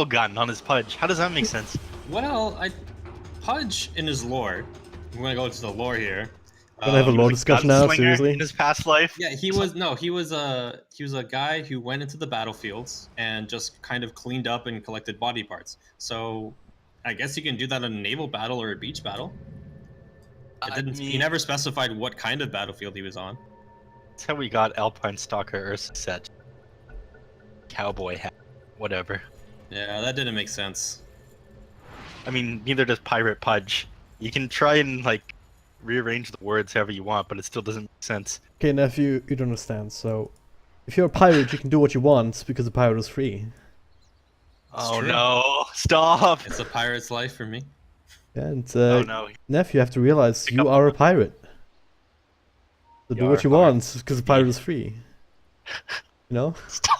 gun on his Pudge. How does that make sense? Well, Pudge in his lore. I'm gonna go to the lore here. Gonna have a lore discussion now, seriously? In his past life? Yeah, he was a guy who went into the battlefields and just kind of cleaned up and collected body parts. So, I guess you can do that in a naval battle or a beach battle. He never specified what kind of battlefield he was on. That's how we got Alpine Stalker Ursa set. Cowboy hat, whatever. Yeah, that didn't make sense. I mean, neither does Pirate Pudge. You can try and like rearrange the words however you want, but it still doesn't make sense. Okay, nephew, you don't understand. So, if you're a pirate, you can do what you want because a pirate is free. Oh no! Stop! It's a pirate's life for me. And oh no, nephew, you have to realize you are a pirate. So do what you want because a pirate is free. You know? Stop!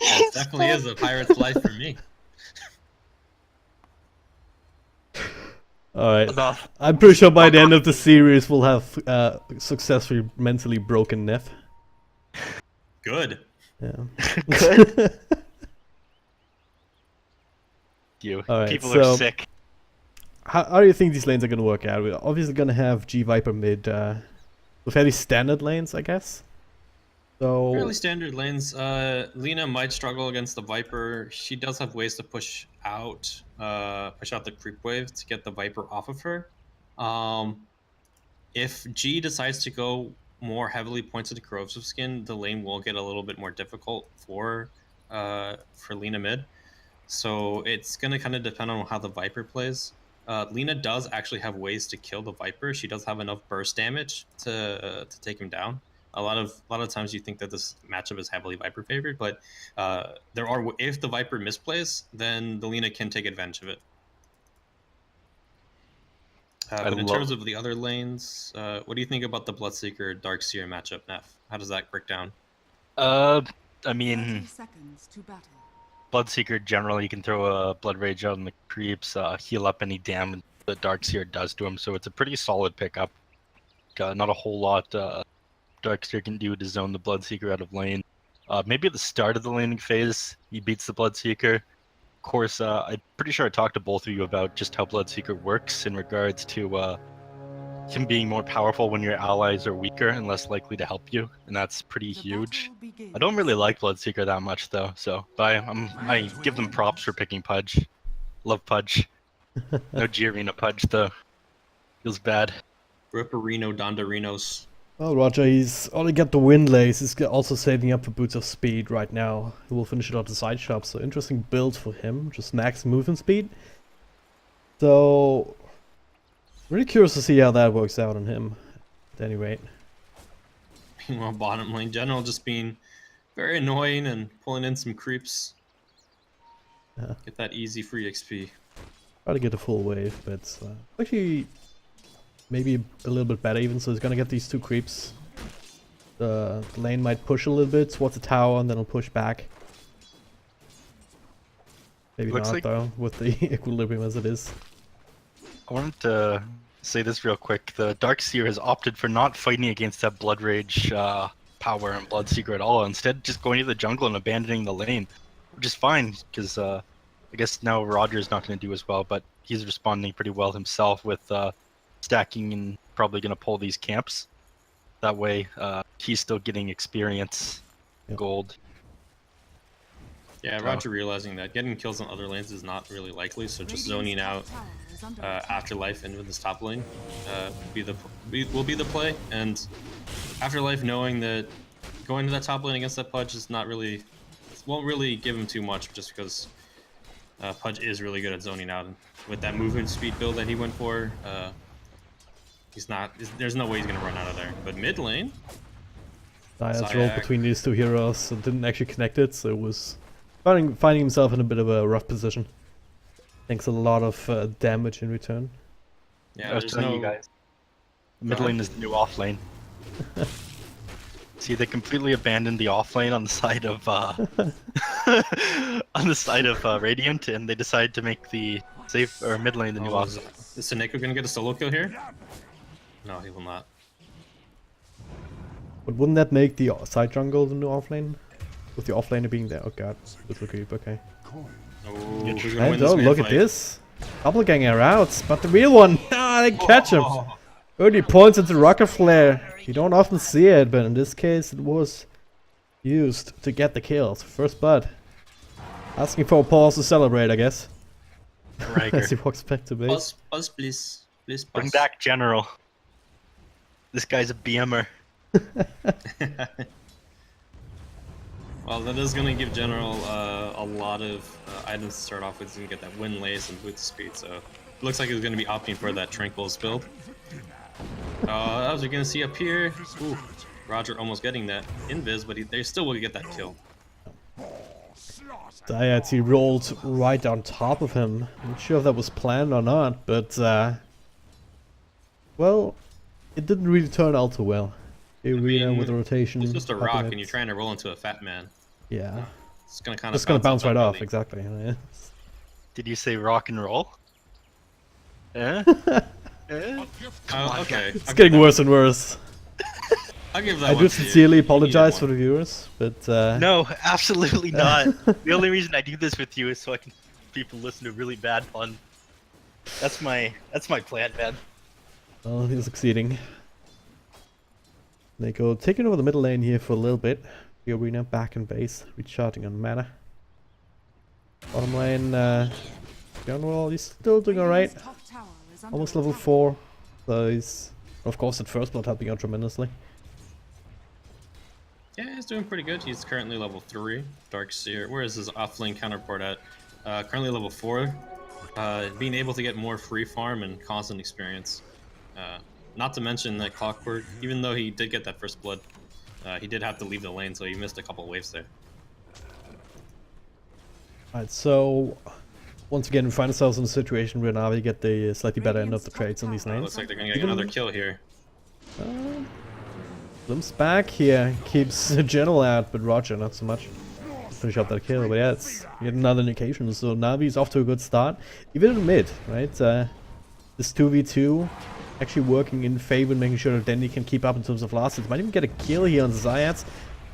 It definitely is a pirate's life for me. Alright. I'm pretty sure by the end of the series we'll have successfully mentally broken Neff. Good. Yeah. Good. Alright, people so are sick. How do you think these lanes are gonna work out? We're obviously gonna have G Viper mid, with fairly standard lanes, I guess. So fairly standard lanes. Lina might struggle against the Viper. She does have ways to push out the creep wave to get the Viper off of her. If G decides to go more heavily pointed corrosive skin, the lane will get a little bit more difficult for Lina mid. So it's gonna kind of depend on how the Viper plays. Lina does actually have ways to kill the Viper. She does have enough burst damage to take him down. A lot of times you think that this matchup is heavily Viper favored, but if the Viper misplays, then the Lina can take advantage of it. But in terms of the other lanes, what do you think about the Bloodseeker Darkseer matchup, Neff? How does that break down? I mean, Bloodseeker generally you can throw a Blood Rage out on the creeps, heal up any damage the Darkseer does to him, so it's a pretty solid pickup. Not a whole lot Darkseer can do to zone the Bloodseeker out of lane. Maybe at the start of the laning phase, he beats the Bloodseeker. Of course, I'm pretty sure I talked to both of you about just how Bloodseeker works in regards to him being more powerful when your allies are weaker and less likely to help you, and that's pretty huge. I don't really like Bloodseeker that much though, but I give them props for picking Pudge. Love Pudge. No Giarina Pudge though. Feels bad. Ripperino Dondorinos. well, Roger, he's only got the wind lace. He's also saving up for Boots of Speed right now. He will finish it out the side shop, so interesting build for him. Just max movement speed. So, really curious to see how that works out on him, at any rate. Meanwhile, bottom lane general just being very annoying and pulling in some creeps. Yeah. Get that easy free XP. Try to get a full wave, but actually maybe a little bit better even, so he's gonna get these two creeps. The lane might push a little bit towards the tower and then he'll push back. Maybe Looks not like... though, with the equilibrium as it is. I wanted to say this real quick. The Darkseer has opted for not fighting against that Blood Rage power and Bloodseeker at all. Instead, just going to the jungle and abandoning the lane, which is fine, because I guess now Roger's not going to do as well, but he's responding pretty well himself with stacking and probably going to pull these camps. That way, he's still getting experience, gold. Yeah, Roger realizing that getting kills on other lanes is not really likely, so just zoning out Afterlife into this top lane will be the play. And Afterlife knowing that going to that top lane against that Pudge is not really, won't really give him too much, just because Pudge is really good at zoning out. And with that movement speed build that he went for, there's no way he's going to run out of there. But mid lane, Diaz rolled between these two heroes, so didn't actually connect it, so it was finding himself in a bit of a rough position. Thanks a lot of damage in return. Yeah, I was telling you guys, mid lane is the new off lane. See, they completely abandoned the off lane on the side of Radiant, and they decided to make the safe or mid lane the new off lane. Is Seneko gonna get a solo kill here? No, he will not. But wouldn't that make the side jungle the new offlane? With the offlaner being there? Oh god, with the creep, okay. Oh, who's gonna And win this oh, man look at fight? this. Doppelganger out, but the real one, they catch him. Oh, 30 points into rocket flare. You don't often see it, but in this case it was used to get the kills. First blood. Asking for a pause to celebrate, I guess. As he walks back to base. Pause, please. Please pause. Bring back General. This guy's a BMer. Well, that is going to give General a lot of items to start off with. He's going to get that wind lace and boots speed, so it looks like he's going to be opting for that Tranquil's build. As you're going to see up here, ooh, Roger almost getting that invis, but they still will get that kill. Diet, he rolled right on top of him. I'm not sure if that was planned or not, but well, it didn't really turn out too well. Arena with the rotation. It's just a rock, happening. and you're trying to roll into a fat man. Yeah. It's gonna kind of Just gonna bounce right off, exactly. Yeah. Did you say rock and roll? Eh? Okay. It's getting worse and worse. I'll give that I one do to you. sincerely You needed apologize one. for the viewers, but No, absolutely not. The only reason I do this with you is so I can people listen to really bad fun. That's my plan, man. well, he's succeeding. Neko taking over the middle lane here for a little bit. The arena back in base, recharging on mana. Bottom lane, General, he's still doing alright. Almost level 4. So he's, of course, at first blood helping out tremendously. Yeah, he's doing pretty good. He's currently level 3. Darkseer. Where is his offlane counterpart at? Currently level 4. Being able to get more free farm and constant experience. Not to mention that Clockwork, even though he did get that first blood, he did have to leave the lane, so he missed a couple waves there. Alright, so once again we find ourselves in a situation where Navi get the slightly better end of the trades on these lanes. Looks like they're gonna get another kill here. Limps back here, keeps General out, but Roger not so much. Finish up that kill, but yeah, it's yet another indication. So Navi's off to a good start, even in mid, right? This 2v2 actually working in favor, making sure that Dandy can keep up in terms of last hits. Might even get a kill here on the Zayats.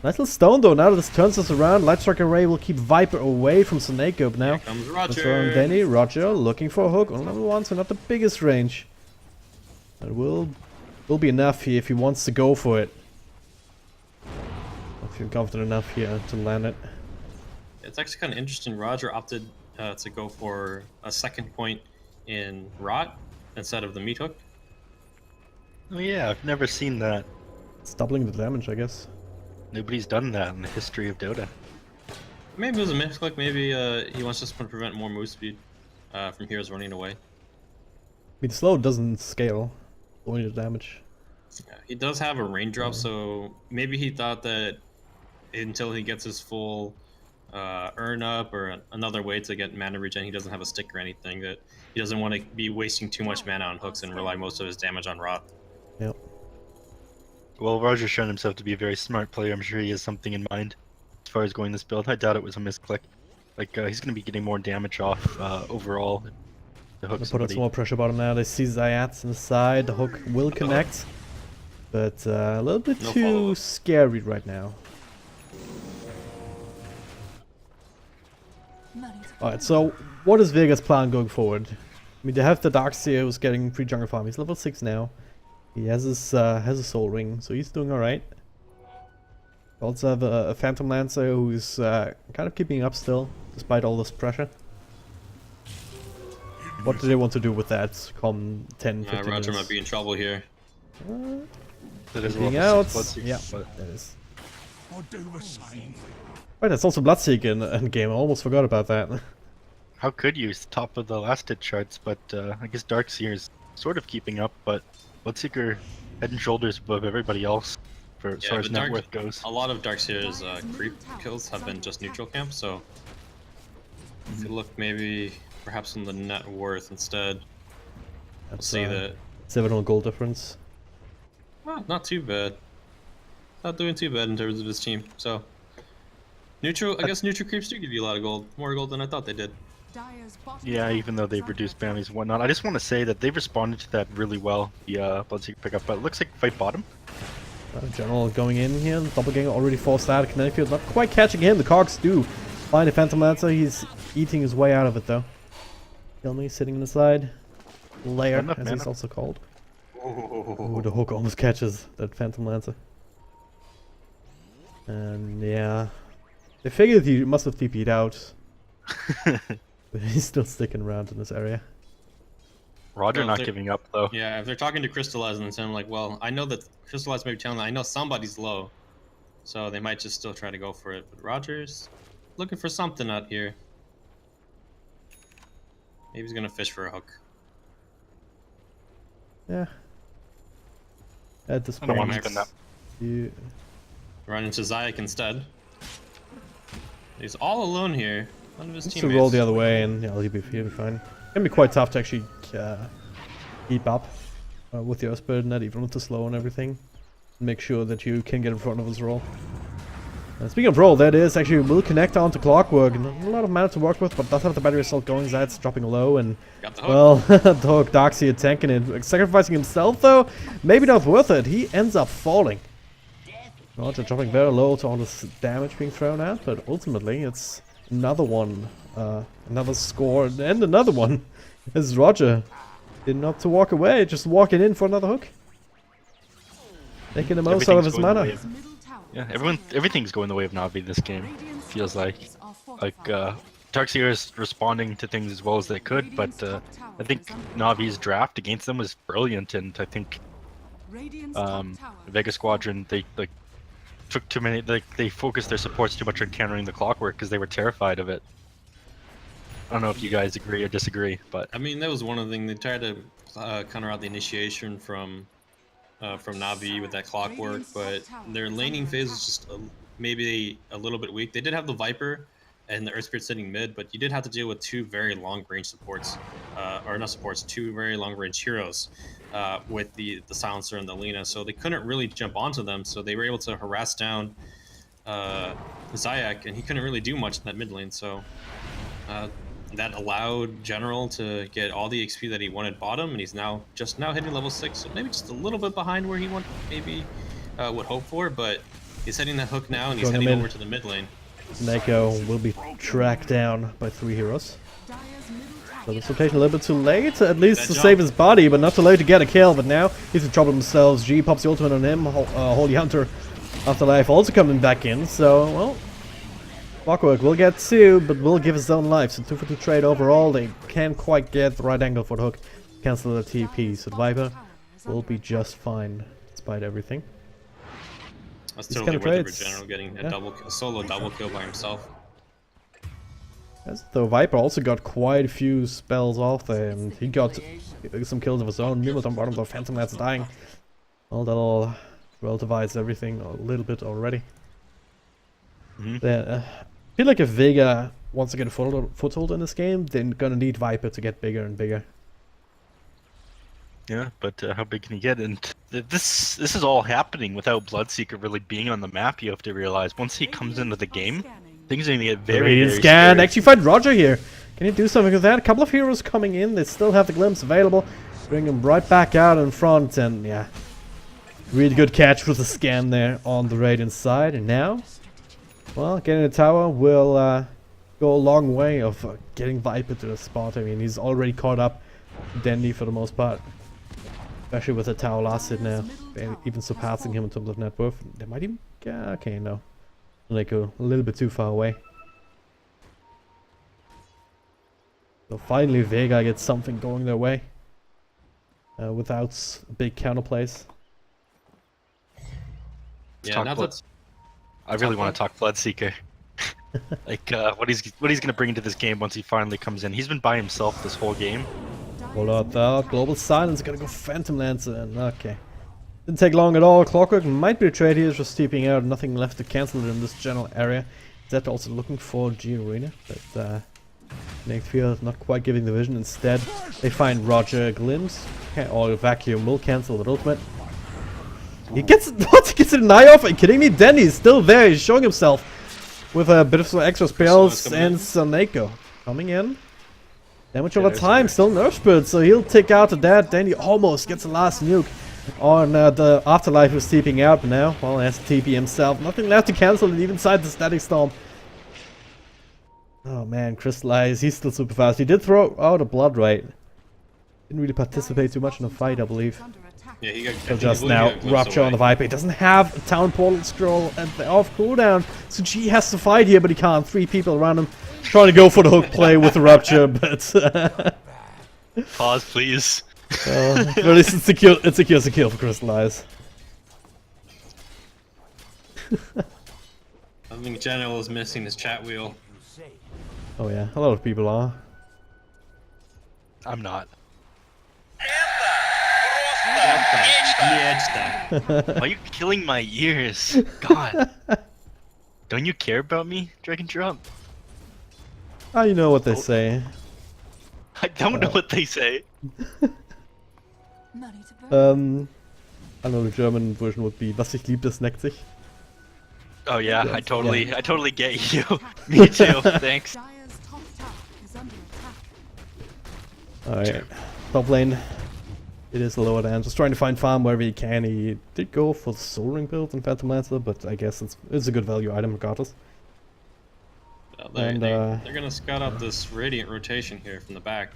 Nice little stone though, now that this turns us around. Lightstrike Array will keep Viper away from Snake now. Here comes That's Roger. from Danny. Roger looking for a hook on level 1, so not the biggest range. It will be enough here if he wants to go for it. I feel confident enough here to land it. It's actually kind of interesting. Roger opted to go for a second point in Rot instead of the meat hook. Oh yeah, I've never seen that. It's doubling the damage, I guess. Nobody's done that in the history of Dota. Maybe it was a misclick. Maybe he wants to prevent more move speed from heroes running away. I mean, slow doesn't scale, only the damage. Yeah, he does have a raindrop, so maybe he thought that until he gets his full earn up or another way to get mana regen, he doesn't have a stick or anything, that he doesn't want to be wasting too much mana on hooks and rely most of his damage on Rot. Yep. Well, Roger's shown himself to be a very smart player. I'm sure he has something in mind as far as going this build. I doubt it was a misclick. Like, he's going to be getting more damage off overall. The hook Put up some more pressure bottom now. They see Zayats on the side. The hook will connect. But a little bit No too follow-up. scary right now. Alright, so what is Vega's plan going forward? I mean, they have the Darkseer who's getting free jungle farm. He's level 6 now. He has his soul ring, so he's doing alright. Also have a Phantom Lancer who's kind of keeping up still, despite all this pressure. What do they want to do with that come 10, 15 Roger minutes? might be in trouble here. That is Being level out. 6 Bloodseeker, Yeah, but that is. Right, that's also Bloodseeker in game. I almost forgot about that. how could you? It's top of the last hit charts, but I guess Darkseer is sort of keeping up, but Bloodseeker head and shoulders above everybody else for as far as but net worth goes. A lot of Darkseer's creep kills have been just neutral camp, so if you look maybe perhaps on the net worth instead, we'll That's see that 700 gold difference. not too bad. Not doing too bad in terms of his team. So neutral, I guess neutral creeps do give you a lot of gold, more gold than I thought they did. Yeah, even though they've reduced bounties and whatnot. I just want to say that they've responded to that really well, the Bloodseeker pickup, but it looks like fight bottom. General going in here. Doppelganger already forced out. Kinetic field not quite catching him. The cogs do Find a Phantom Lancer. He's eating his way out of it though. Kill me, sitting on the side. Lair, Enough, as man. he's also called. Oh, Ooh, the hook almost catches that Phantom Lancer. And yeah, they figured he must have TP'd out. But he's still sticking around in this area. Roger Well, not they- giving up though. yeah, if they're talking to Crystallize and I'm like, well, I know that Crystallize may be telling them, I know somebody's low. So they might just still try to go for it. But Roger's looking for something out here. Maybe he's gonna fish for a hook. Yeah. At this I don't point, want to spin that. you Run into Zayak instead. He's all alone here. None of his just to teammates. roll the other way, and yeah, he'll be fine. Can be quite tough to actually keep up with your Spirit Net, even with the slow and everything. Make sure that you can get in front of his roll. Speaking of roll, that is actually will connect onto Clockwork. And a lot of mana to work with, but does have the battery assault going. Zed's dropping low, and Got the hook. well, the hook Darkseer tanking it, sacrificing himself though. Maybe not worth it. He ends up falling. Roger dropping very low to all this damage being thrown out, but ultimately it's another one, another score, and another one. As Roger didn't opt to walk away, just walking in for another hook. Making the most out of his mana. Yeah, everything's going the way of Navi this game. Feels like Darkseer is responding to things as well as they could, but I think Navi's draft against them was brilliant, and I think Vega Squadron they took too many. They focused their supports too much on countering the Clockwork because they were terrified of it. I don't know if you guys agree or disagree, but I mean, that was one of the things they tried to counter out the initiation from Navi with that Clockwork, but their laning phase was just maybe a little bit weak. They did have the Viper and the Earth Spirit sitting mid, but you did have to deal with two very long range supports, or not supports, two very long range heroes with the Silencer and the Lina. So they couldn't really jump onto them. So they were able to harass down Zayak, and he couldn't really do much in that mid lane. So that allowed General to get all the XP that he wanted bottom, and he's now hitting level 6, so maybe just a little bit behind where he would hope for, but he's hitting that hook now, and he's heading over to the mid lane. Neko will be tracked down by 3 heroes. So this rotation a little bit too late, at least to save his body, but not too late to get a kill. But now he's in trouble himself. G pops the ultimate on him. Holy Hunter Afterlife also coming back in, so well, Clockwork will get 2, but will give his own life. So 2 for 2 trade overall. They can't quite get the right angle for the hook. Cancel the TP. So the Viper will be just fine despite everything. That's These totally kind of worth it for trades, General getting yeah. a solo double kill by himself. As the Viper also got quite a few spells off there, and he got some kills of his own. Meanwhile, on bottom, the Phantom that's dying. Well, that'll relativize everything a little bit already. I feel like if Vega wants to get a foothold in this game, they're gonna need Viper to get bigger and bigger. yeah, but how big can he get? And this is all happening without Bloodseeker really being on the map. You have to realize once he comes into the game, things are gonna get very, Radiant very scan. scary. Actually, find Roger here. Can you do something with that? A couple of heroes coming in. They still have the glimpse available. Bring him right back out in front, and yeah, really good catch with the scan there on the Radiant side. And now, well, getting the tower will go a long way of getting Viper to the spot. I mean, he's already caught up to Dandy for the most part. Especially with the tower last hit now. They're even surpassing him in terms of net worth. They might even... Yeah, okay, no. They go a little bit too far away. So finally Vega gets something going their way. Without big counterplays. Yeah, now that's I really want to talk Bloodseeker. Like what he's gonna bring into this game once he finally comes in. He's been by himself this whole game. Hold out though. Global Silence gonna go Phantom Lancer. And okay. Didn't take long at all. Clockwork might be a trade here, just steeping out. Nothing left to cancel it in this general area. Zed also looking for G Arena, but Next Field not quite giving the vision. Instead, they find Roger Glimpse. Or Vacuum will cancel the ultimate. He gets what? He gets an eye off? Are you kidding me? Denny's still there. He's showing himself with a bit of some extra spells. And Soneko coming in. Damage over time. Still Nerf Spirit, so he'll take out to that. Danny almost gets the last nuke on the Afterlife who's TPing out. But now, well, he has to TP himself. Nothing left to cancel it, even inside the Static Storm. Oh man, Crystallize, he's still super fast. He did throw out a blood right. Didn't really participate too much in the fight, I believe. Yeah, he got. So just now, Rupture on the Viper. He doesn't have a Town Portal Scroll at the off cooldown, so G has to fight here, but he can't. 3 people around him trying to go for the hook play with the Rupture, but... Pause, please. But at least it secures a kill for Crystallize. I think General is missing his chat wheel. Oh yeah, a lot of people are. I'm not. Why are you killing my ears? God. Don't you care about me, Dragon Drop? Ah, you know what they say. I don't know what they say. I don't know, the German version would be, was sich liebt, das neckt sich. Oh yeah, Yes, I totally get you. Me too, thanks. Alright, top lane. It is lower than just trying to find farm wherever he can. He did go for the Soul Ring build and Phantom Lancer, but I guess it's a good value item regardless. Well, And, they're gonna scout out this Radiant rotation here from the back.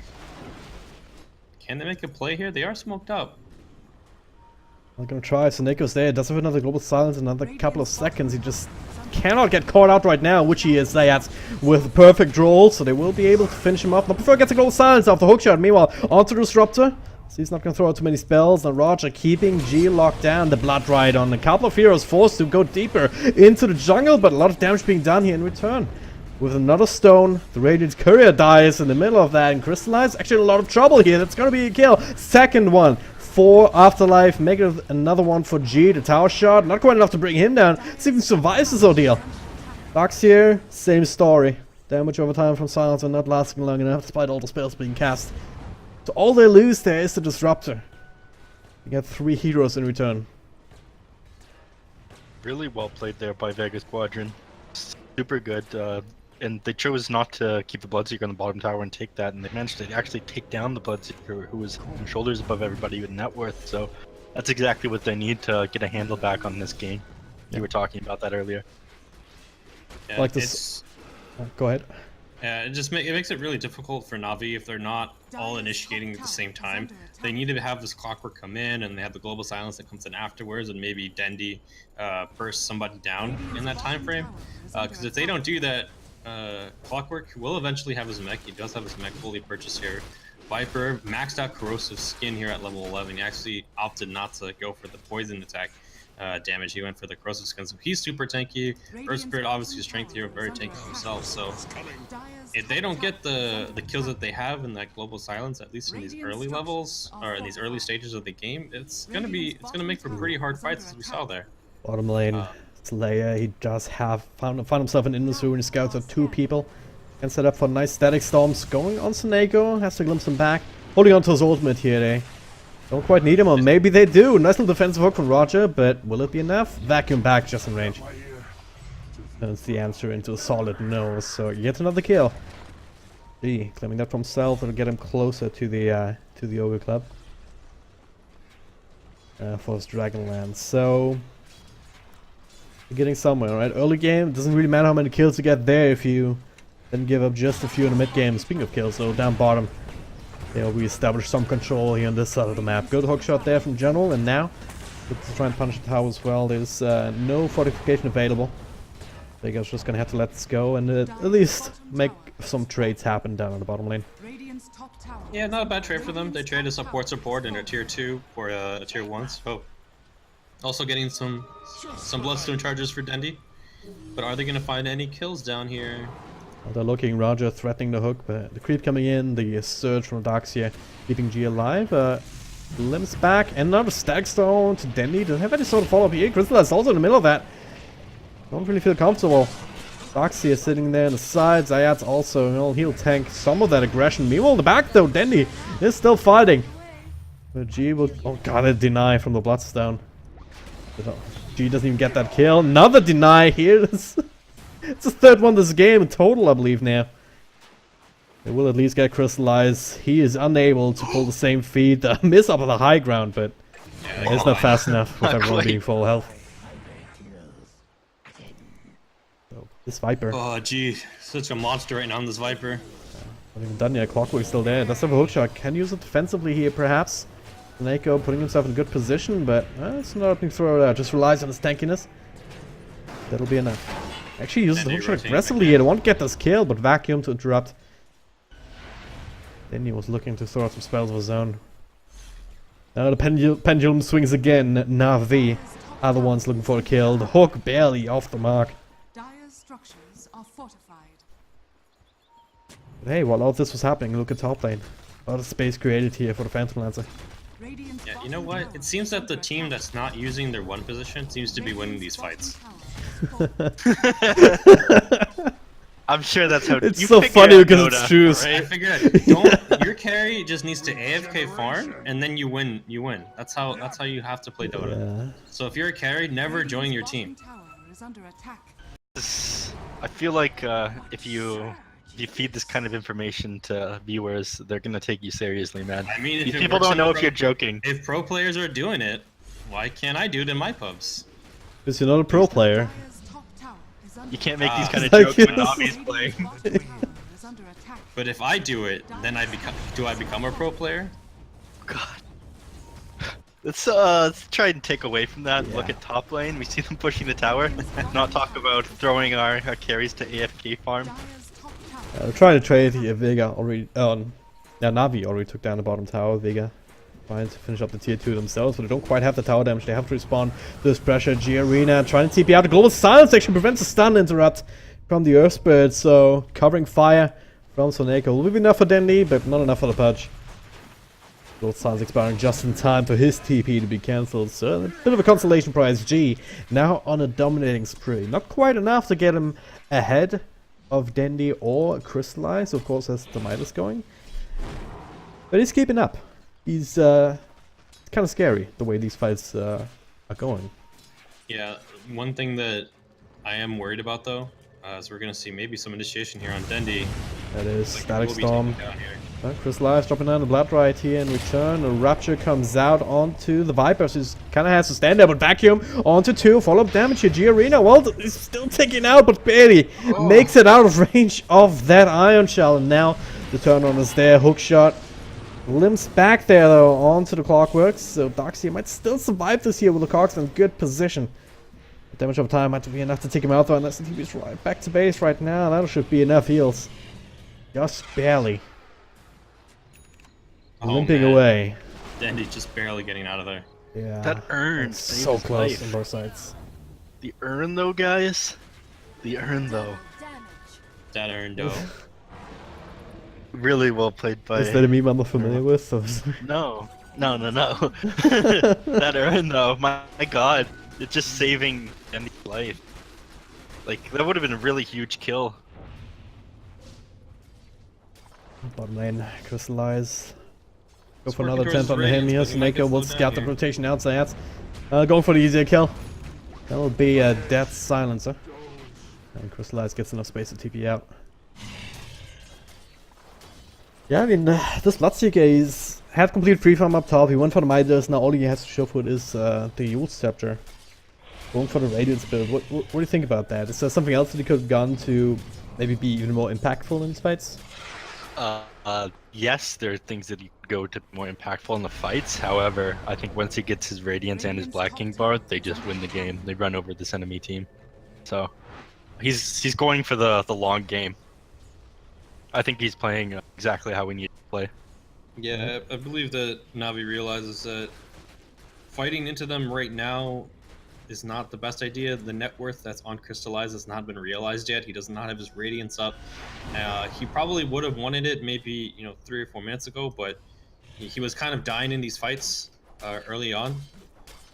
Can they make a play here? They are smoked up. I'm gonna try. So Neko's there. Does have another global silence in another couple of seconds. He just cannot get caught out right now, which he is. Zayats with a perfect roll, so they will be able to finish him off. Not before he gets a global silence off the hookshot. Meanwhile, onto the Disruptor. So he's not gonna throw out too many spells. And Roger keeping G locked down. The Blood Ride on a couple of heroes forced to go deeper into the jungle, but a lot of damage being done here in return. With another stone, the Radiant Courier dies in the middle of that, and Crystallize actually in a lot of trouble here. That's gonna be a kill. Second one for Afterlife. Make it another one for G. The tower shot, not quite enough to bring him down. See if he survives this ordeal. Box here, same story. Damage over time from Silencer not lasting long enough, despite all the spells being cast. So all they lose there is the Disruptor. You get 3 heroes in return. Really well played there by Vega Squadron. Super good. And they chose not to keep the Bloodseeker on the bottom tower and take that, and they managed to actually take down the Bloodseeker, who was shoulders above everybody with net worth. So that's exactly what they need to get a handle back on this game. You were talking about that earlier. Yeah, Like this. Go ahead. Yeah, it makes it really difficult for Navi if they're not all initiating at the same time. They need to have this clockwork come in, and they have the global silence that comes in afterwards, and maybe Dendi burst somebody down in that time frame. Because if they don't do that, Clockwork will eventually have his mech. He does have his mech fully purchased here. Viper maxed out corrosive skin here at level 11. He actually opted not to go for the poison attack damage. He went for the corrosive skin, so he's super tanky. Earth Spirit obviously strength here, very tanky himself. So if they don't get the kills that they have in that global silence, at least in these early levels or in these early stages of the game, it's gonna make for pretty hard fights as we saw there. Bottom lane. Slayer, he does have found himself an Industry and scouts of 2 people. Can set up for nice static storms. Going on Seneko, has to glimpse him back. Holding on to his ultimate here, they don't quite need him, or maybe they do. Nice little defensive hook from Roger, but will it be enough? Vacuum back just in range. That's the answer into a solid no, so yet another kill. Gee, claiming that for himself, it'll get him closer to the Ogre Club. For his Dragonlance, so... getting somewhere, right? Early game, doesn't really matter how many kills you get there if you then give up just a few in the mid game. Speaking of kills, though, down bottom, we establish some control here on this side of the map. Good hook shot there from General, and now let's try and punish the tower as well. There's no fortification available. Vega's just gonna have to let this go and at least make some trades happen down on the bottom lane. Yeah, not a bad trade for them. They traded support and a tier 2 for a tier 1. So also getting some bloodstone charges for Dendi. But are they going to find any kills down here? Well, they're looking. Roger threatening the hook, but the creep coming in, the surge from the Darks here, keeping G alive. Limps back, and another stag stone to Dendi. Doesn't have any sort of follow-up here. Crystal is also in the middle of that. Don't really feel comfortable. Darkseer is sitting there on the side. Zayat's also, he'll tank some of that aggression. Meanwhile, in the back though, Dendi is still fighting. But G will, oh god, a deny from the Bloodstone. G doesn't even get that kill. Another deny here. It's the 3rd one this game in total, I believe now. They will at least get Crystallize. He is unable to pull the same feat. Miss up on the high ground, but it's not fast enough with everyone being full health. So This Viper. Oh, gee. Such a monster right now on this Viper. Not even done yet. Clockwork's still there. Does have a hookshot. Can use it defensively here, perhaps. Neko putting himself in good position, but it's not opening throw there. Just relies on his tankiness. That'll be enough. Actually uses the hookshot aggressively here. They won't get this kill, but Vacuum to interrupt. Then he was looking to throw out some spells of his own. Now the pendulum swings again. Navi are the ones looking for the kill. The hook barely off the mark. Dire's structures are fortified. But hey, while all this was happening, look at top lane. A lot of space created here for the Phantom Lancer. Radiant's Yeah, you know what? It seems that the team that's not using their one position seems to be winning these fights. I'm sure that's how It's you so figure funny out because Dota, it's true. I right? figured your carry just needs to AFK farm and then you win. You win. That's how you have to play Dota. Yeah. So if you're a carry, never join your team. I feel like if you feed this kind of information to viewers, they're gonna take you seriously, man. I mean, if These it people works don't in know pro- if you're joking. If pro players are doing it, why can't I do it in my pubs? Because you're not a pro player. You can't make these kind of Like jokes when this. Navi's playing. But if I do it, then I become a pro player? God. Let's try and take away from that. Look Yeah. at top lane. We see them pushing the tower. Not talk about throwing our carries to AFK farm. We're trying to trade here. Vega already. Yeah, Navi already took down the bottom tower. Vega trying to finish up the tier 2 themselves, but they don't quite have the tower damage. They have to respond to this pressure. G Arena trying to TP out. The global silence actually prevents a stun interrupt from the Earth Spirit, so covering fire from Soneko will be enough for Dendy, but not enough for the Pudge. Global silence expiring just in time for his TP to be cancelled, so a bit of a consolation prize. G now on a dominating spree. Not quite enough to get him ahead of Dendy or Crystallize, of course, as the Midas going. But he's keeping up. He's kind of scary the way these fights are going. Yeah, one thing that I am worried about though, is we're gonna see maybe some initiation here on Dendy. That is Like, Static we'll be Storm. taken down here. Crystallize dropping down the Blood right here in return. A Rapture comes out onto the Vipers, who kind of has to stand there, but Vacuum onto 2. Follow-up damage here. G Arena, well, he's still taking out, but barely makes it out of range of that Ion Shell. And now the turn on is there. Hook shot. Limps back there, though, onto the Clockworks. So Darkseer might still survive this here with the Cogs in good position. But damage over time might be enough to take him out, though, unless the TP is right back to base right now. That should be enough heals. Just barely. Oh, Limping man. away. Dendy's just barely getting out of there. Yeah. That urn It's saved so his close life. on both sides. The urn, though, guys. The urn, though. That earned dough. Really well played by. Is that a meme I'm not familiar with? So No. That urn, though. My God. It's just saving Dendy's life. Like, that would have been a really huge kill. bottom lane, Crystallize. Go It's for working another towards attempt on his him here. radiance, but he might get Snako will slowed scout the down here. rotation outside. Going for the easier kill. That will be a Death Silencer. And Crystallize gets enough space to TP out. Yeah, I mean, this Bloodseeker is had complete free farm up top. He went for the Midas. Now all he has to show for it is the Yule Scepter. Going for the Radiance build. What do you think about that? Is there something else that he could have gone to maybe be even more impactful in these fights? Yes, there are things that he could go to more impactful in the fights. However, I think once he gets his Radiance and his Black King bar, they just win the game. They run over this enemy team. So he's going for the long game. I think he's playing exactly how we need to play. Yeah, I believe that Navi realizes that fighting into them right now is not the best idea. The net worth that's on Crystallize has not been realized yet. He does not have his Radiance up. He probably would have wanted it maybe 3 or 4 minutes ago, but he was kind of dying in these fights early on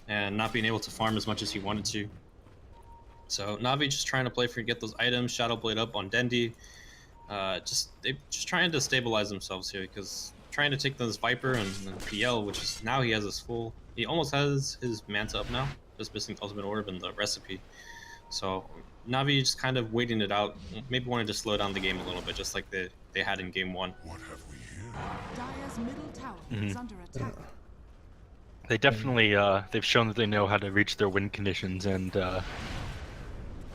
and not being able to farm as much as he wanted to. So Navi just trying to play for get those items, Shadow Blade up on Dendy. They just trying to stabilize themselves here because trying to take this Viper and PL, which is now he has his full. He almost has his Manta up now, just missing Ultimate Orb and the recipe. So Navi just kind of waiting it out. Maybe wanted to slow down the game a little bit, just like they had in game 1. Dire's middle tower is under attack. They definitely they've shown that they know how to reach their win conditions, and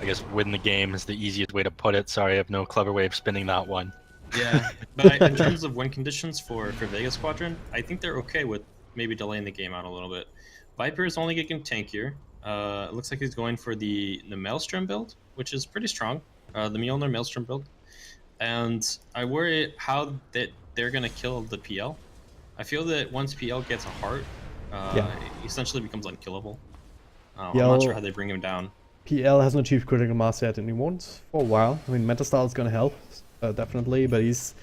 I guess win the game is the easiest way to put it. Sorry, I have no clever way of spinning that one. Yeah, but in terms of win conditions for Vega Squadron, I think they're okay with maybe delaying the game out a little bit. Viper is only getting tankier. It looks like he's going for the Maelstrom build, which is pretty strong. The Mjolnir Maelstrom build. And I worry how that they're going to kill the PL. I feel that once PL gets a heart, it essentially becomes unkillable. I'm not sure how they bring him down. PL hasn't achieved critical mass yet, and he won't for a while. I mean, Metastyle is going to help, definitely, but he's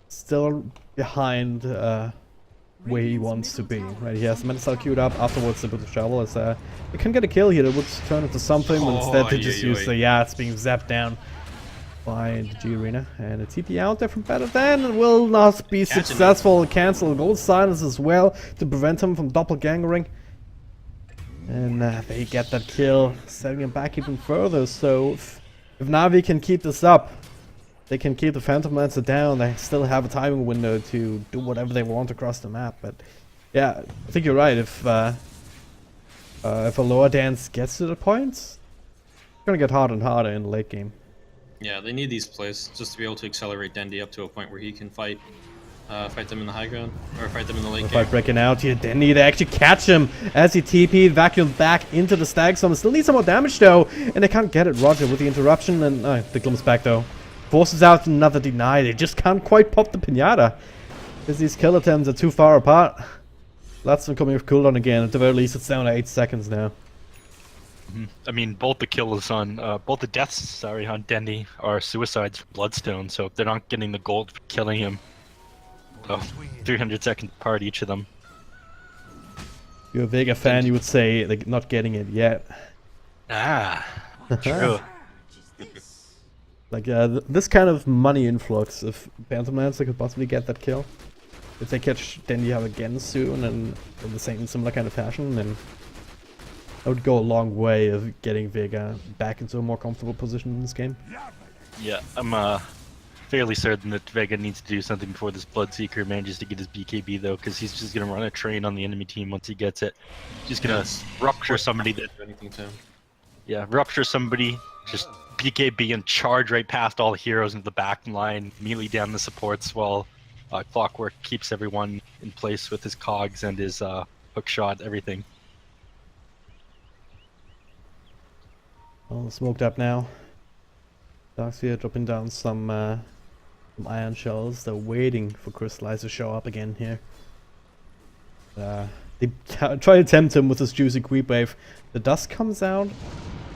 still behind where he wants to be. Right, he has the Metastyle queued up. Afterwards, the bit of travel is they can get a kill here. That would turn into something, but instead they just use the it's being zapped down by the G Arena, and a TP out there from better than will not be successful. Cancel gold silence as well to prevent him from doppelgangering. And they get that kill, setting him back even further. So if Navi can keep this up, they can keep the Phantom Lancer down. They still have a timing window to do whatever they want across the map. But yeah, I think you're right. If a lower dance gets to the point, it's gonna get harder and harder in the late game. Yeah, they need these plays just to be able to accelerate Dendi up to a point where he can fight them in the high ground, or fight them in the late game. Fight breaking out here. They need to actually catch him as he TP'd, vacuumed back into the Stag Storm. Still needs some more damage though, and they can't get it. Roger with the interruption, and the glimpse back though. Forces out another deny. They just can't quite pop the pinata because these kill attempts are too far apart. Lots of them coming with cooldown again. At the very least, it's down to 8 seconds now. I mean, both the kills on, both the deaths, on Dendi are suicides for Bloodstone, so they're not getting the gold for killing him. So, 300 seconds apart, each of them. If you're a Vega fan, you would say they're not getting it yet. True. Like, this kind of money influx, if Phantom Lancer could possibly get that kill, if they catch Dendi out again soon and in the same similar kind of fashion, then that would go a long way of getting Vega back into a more comfortable position in this game. Yeah, I'm fairly certain that Vega needs to do something before this Bloodseeker manages to get his BKB though, because he's just gonna run a train on the enemy team once he gets it. He's gonna rupture somebody that. Yeah, rupture somebody, just BKB and charge right past all the heroes into the back line, melee down the supports while Clockwork keeps everyone in place with his cogs and his hook shot, everything. All smoked up now. Darksphere dropping down some iron shells. They're waiting for Crystallize to show up again here. They try to tempt him with this juicy creep wave. The dust comes out,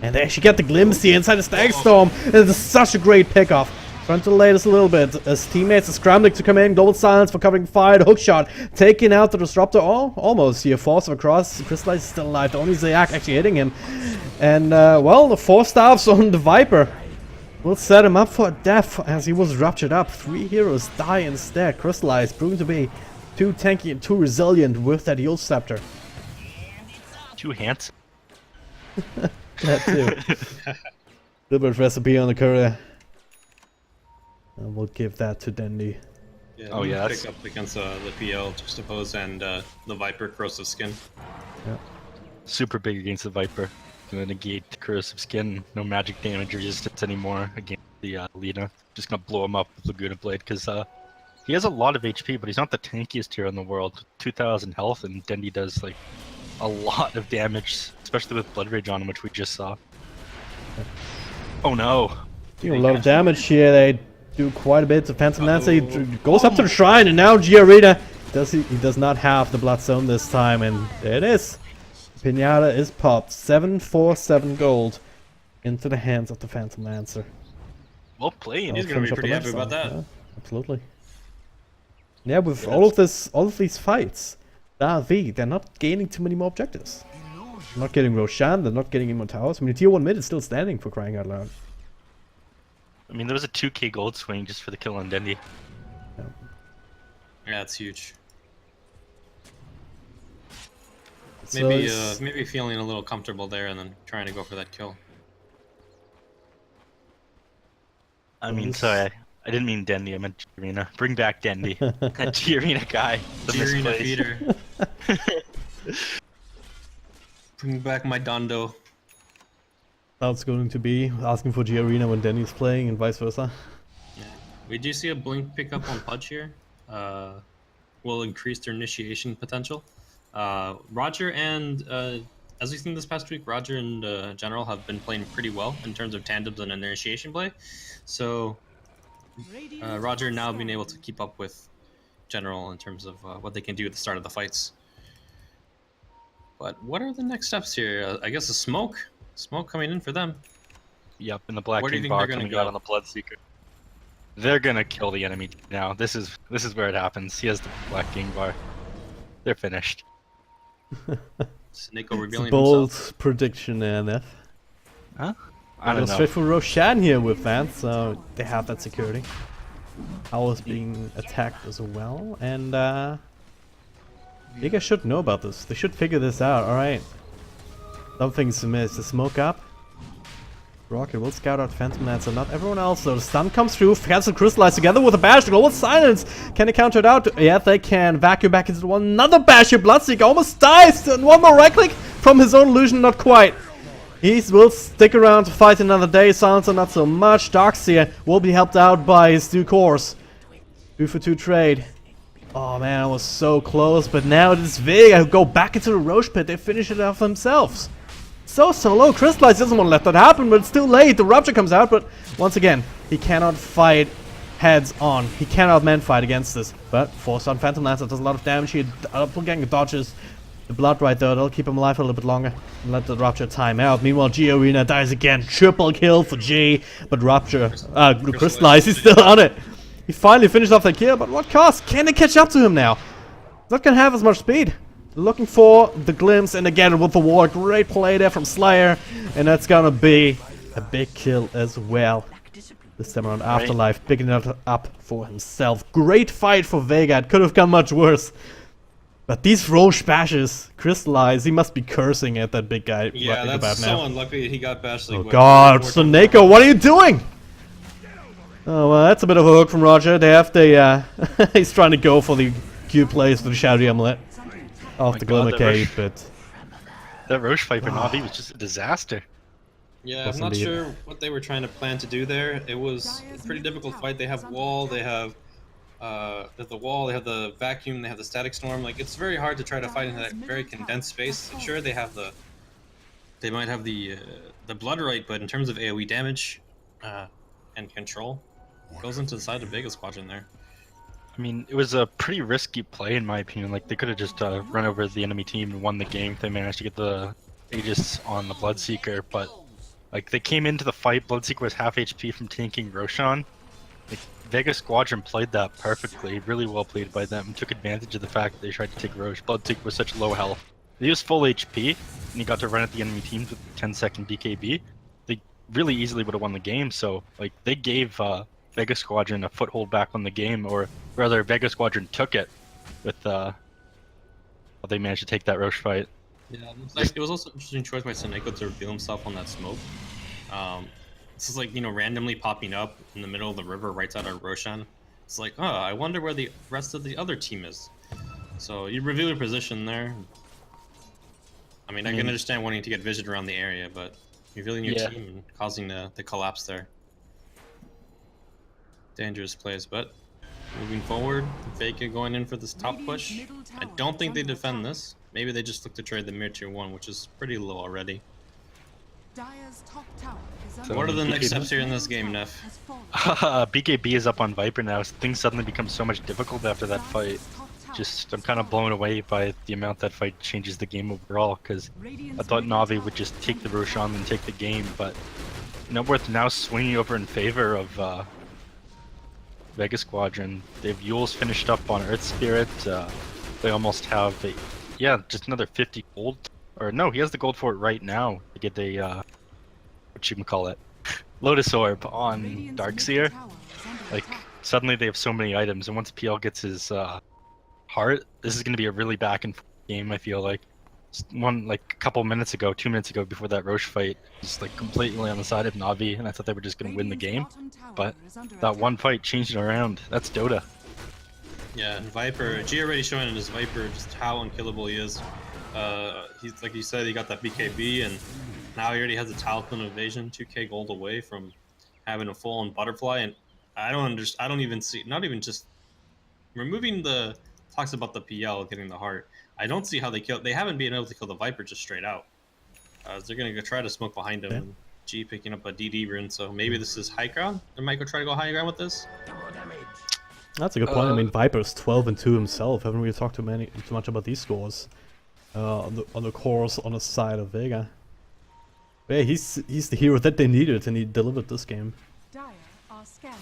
and they actually get the glimpse here inside the Stag Storm. It's such a great pickoff. Trying to delay this a little bit as teammates are scrambling to come in. Gold silence for covering fire. The hookshot taking out the disruptor. Oh, almost here. Force of across. Crystallize is still alive. The only Zayak actually hitting him. And, well, the 4 staffs on the Viper will set him up for death as he was ruptured up. 3 heroes die instead. Crystallize proving to be too tanky and too resilient with that Yule Scepter. Too handsome. That too. Little bit of recipe on the courier. And we'll give that to Dendi. Yeah, oh yeah, pick up against the PL Juxtapose and the Viper Corrosive Skin. Yeah. Super big against the Viper. Gonna negate the Corrosive Skin. No magic damage resistance anymore against the Lina. Just gonna blow him up with Laguna Blade because he has a lot of HP, but he's not the tankiest hero in the world. 2,000 health, and Dendi does like a lot of damage, especially with Blood Rage on him, which we just saw. Yeah. Oh no! Doing a lot of damage here. They do quite a bit. The Phantom Lancer goes up to the shrine, and now Giarita he does not have the Bloodstone this time, and there it is. Pinata is popped. 747 gold into the hands of the Phantom Lancer. Well played. He's gonna be pretty happy about that. Yeah, absolutely. Yeah, with all of these fights, Navi, they're not gaining too many more objectives. They're not getting Roshan, they're not getting Immortals. I mean, Tier 1 mid is still standing, for crying out loud. I mean, there was a 2k gold swing just for the kill on Dendi. Yeah, yeah, it's huge. So maybe feeling a little comfortable there and then trying to go for that kill. I mean, sorry, I didn't mean Dendi, I meant Giarina. Bring back Dendi. That Giarina guy. The Giarina feeder. Bring back my Dondo. how it's going to be. Asking for G Arena when Danny's playing and vice versa. Yeah. We do see a blink pickup on Pudge here. Will increase their initiation potential. Roger and as we've seen this past week, Roger and General have been playing pretty well in terms of tandems and initiation play. So Roger now being able to keep up with General in terms of what they can do at the start of the fights. But what are the next steps here? I guess a smoke coming in for them. Yep, and the Black Where do you King think they're bar gonna coming go? out on the Bloodseeker. They're gonna kill the enemy now. This is where it happens. He has the Black King bar. They're finished. Snako It's a revealing bold himself. prediction, Nef. Huh? I don't know. Straight for Roshan here with that, so they have that security. Owl is being attacked as well, and Vega should know about this. They should figure this out. All right, something's amiss. The smoke up. Rocket will scout out Phantom Lancer, not everyone else though. The stun comes through, cancel crystallize together with a bash. Global silence. Can they counter it out? Yeah, they can. Vacuum back into one. Another bash here. Bloodseeker almost dies. And one more right click from his own illusion, not quite. He will stick around to fight another day. Silencer not so much. Darkseer will be helped out by his two cores. 2 for 2 trade. Oh man, I was so close, but now it is Vega who go back into the Roche pit. They finish it off themselves. So low. Crystallize doesn't want to let that happen, but it's too late. The Rupture comes out, but once again, he cannot fight heads on. He cannot man fight against this. But force on Phantom Lancer does a lot of damage. He gang dodges the blood right there. That'll keep him alive for a little bit longer and let the Rupture time out. Meanwhile, G Arena dies again. Triple kill for G, but Rupture, Crystallize is still on it. He finally finished off that kill, but what cost? Can they catch up to him now? He's not gonna have as much speed. Looking for the glimpse, and again with the ward. Great play there from Slayer, and that's gonna be a big kill as well. This time around, Afterlife picking it up for himself. Great fight for Vega. It could have gone much worse. But these Roche bashes, Crystallize, he must be cursing at that big guy. Yeah, right that's now. so unlucky he got bashed. Like, Oh god, Snako, what are you doing? Oh well, that's a bit of a hook from Roger. They have the he's trying to go for the Q plays for the Shadowy Amulet off the Glimmer Cave, but that Roche fight for Navi was just a disaster. Yeah, Yes, I'm not indeed. sure what they were trying to plan to do there. It was a pretty difficult fight. They have wall, they have the wall, they have the vacuum, they have the static storm. Like, it's very hard to try to fight in that very condensed space. Sure, they have they might have the blood right, but in terms of AoE damage and control, it goes into the side of Vega Squadron there. I mean, it was a pretty risky play in my opinion. Like, they could have just run over the enemy team and won the game if they managed to get the Aegis on the Bloodseeker, but like, they came into the fight, Bloodseeker was half HP from tanking Roshan. Like, Vega Squadron played that perfectly, really well played by them, took advantage of the fact that they tried to take Roche. Bloodseeker was such low health. He was full HP, and he got to run at the enemy teams with 10-second BKB. They really easily would have won the game, so like, they gave Vega Squadron a foothold back on the game, or rather Vega Squadron took it with they managed to take that Roche fight. Yeah, it was also an interesting choice by Snako to reveal himself on that smoke. This is like, you know, randomly popping up in the middle of the river right side of Roshan. It's like, oh, I wonder where the rest of the other team is. So you reveal your position there. I mean, I can understand wanting to get vision around the area, but revealing your team and causing the collapse there. Dangerous plays, but moving forward, Vega going in for this top push. I don't think they defend this. Maybe they just look to trade the Mir Tier 1, which is pretty low already. Dire's top tower is So What are the next BKB? steps here in this game, Neff? has fallen. BKB is up on Viper now, so things suddenly become so much difficult after that fight. Just, I'm kind of blown away by the amount that fight changes the game overall, because I thought Navi would just take the Roshan and take the game, but Networth now swinging over in favor of Vega Squadron. They have Yule's finished up on Earth Spirit. They almost have just another 50 gold. Or no, he has the gold for it right now to get a whatchamacallit, Lotus Orb on Darkseer. Like, suddenly they have so many items, and once PL gets his heart, this is going to be a really back and forth game, I feel like. A couple minutes ago, 2 minutes ago, before that Roche fight, just like completely on the side of Navi, and I thought they were just going to win the game. But that one fight changed it around. That's Dota. Yeah, and Viper, G already showing in his Viper just how unkillable he is. He's like you said, he got that BKB, and Now he already has a Talisman Evasion, 2k gold away from having a full-on Butterfly, and I don't understand. I don't even see. Not even just removing the talks about the PL getting the heart. I don't see how they kill. They haven't been able to kill the Viper just straight out. They're gonna go try to smoke behind him. Yeah. And G picking up a DD rune, so maybe this is high ground. They might go try to go high ground with this. That's a good point. I mean, Viper's 12-2 himself. Haven't really talked too much about these scores on the course on the side of Vega. But yeah, he's the hero that they needed, and he delivered this game. Dire are scanning.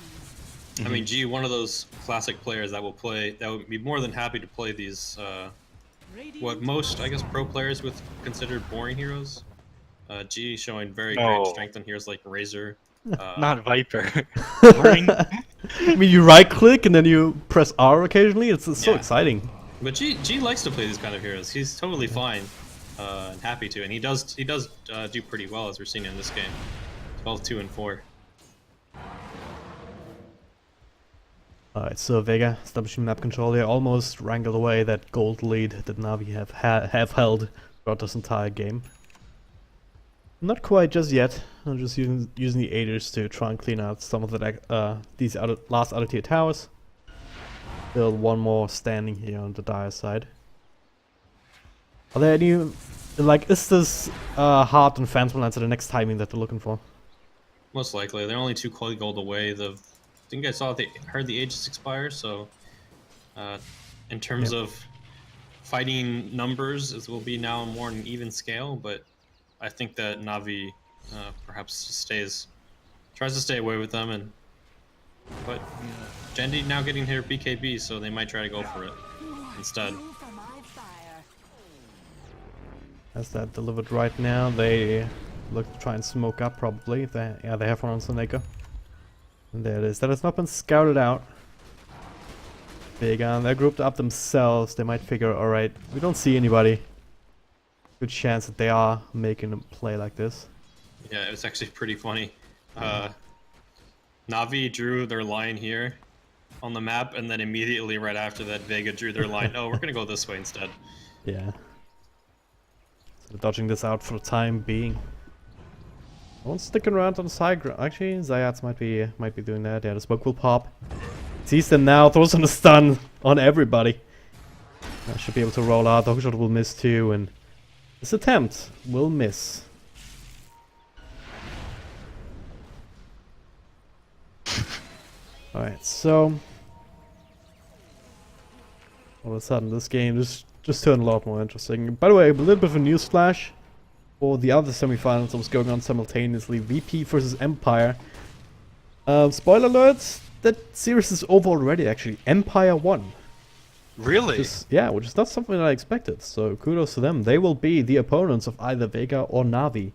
I mean, G, one of those classic players that would be more than happy to play these. What most, I guess, pro players would consider boring heroes. G showing very great strength on heroes like Razor. Not Viper. Boring. I mean, you right click and then you press R occasionally. It's so exciting. But G likes to play these kind of heroes. He's totally fine and happy to, and he does do pretty well as we're seeing in this game. 12-2 and 4. Alright, so Vega establishing map control. They almost wrangled away that gold lead that Navi have held throughout this entire game. Not quite just yet. I'm just using the aiders to try and clean out some of the these last other tier towers. Build one more standing here on the Dire side. Are there any is this hard and Phantom Lancer the next timing that they're looking for? Most likely, they're only 2 gold away. I think I saw they heard the Aegis expire, so in terms of fighting numbers, it will be now more on an even scale, but I think that Navi perhaps just tries to stay away with them, but Jendi now getting her BKB, so they might try to go for it instead. As that delivered right now, they look to try and smoke up probably. They have one on Soneko. And there it is. That has not been scouted out. Vega, they're grouped up themselves. They might figure, alright, we don't see anybody. Good chance that they are making a play like this. Yeah, it was actually pretty funny. Navi drew their line here on the map, and then immediately right after that, Vega drew their line. Oh, we're gonna go this way instead. Yeah. So dodging this out for the time being. I won't stick around on the side ground. Actually, Zayats might be doing that. Yeah, the smoke will pop. Sees them now, throws on a stun on everybody. I should be able to roll out. The hookshot will miss too, and this attempt will miss. Alright, so all of a sudden this game just turned a lot more interesting. By the way, a little bit of a news flash. For the other semifinals that was going on simultaneously, VP versus Empire. Spoiler alerts, that series is over already actually. Empire won. Really? Which is not something that I expected, so kudos to them. They will be the opponents of either Vega or Navi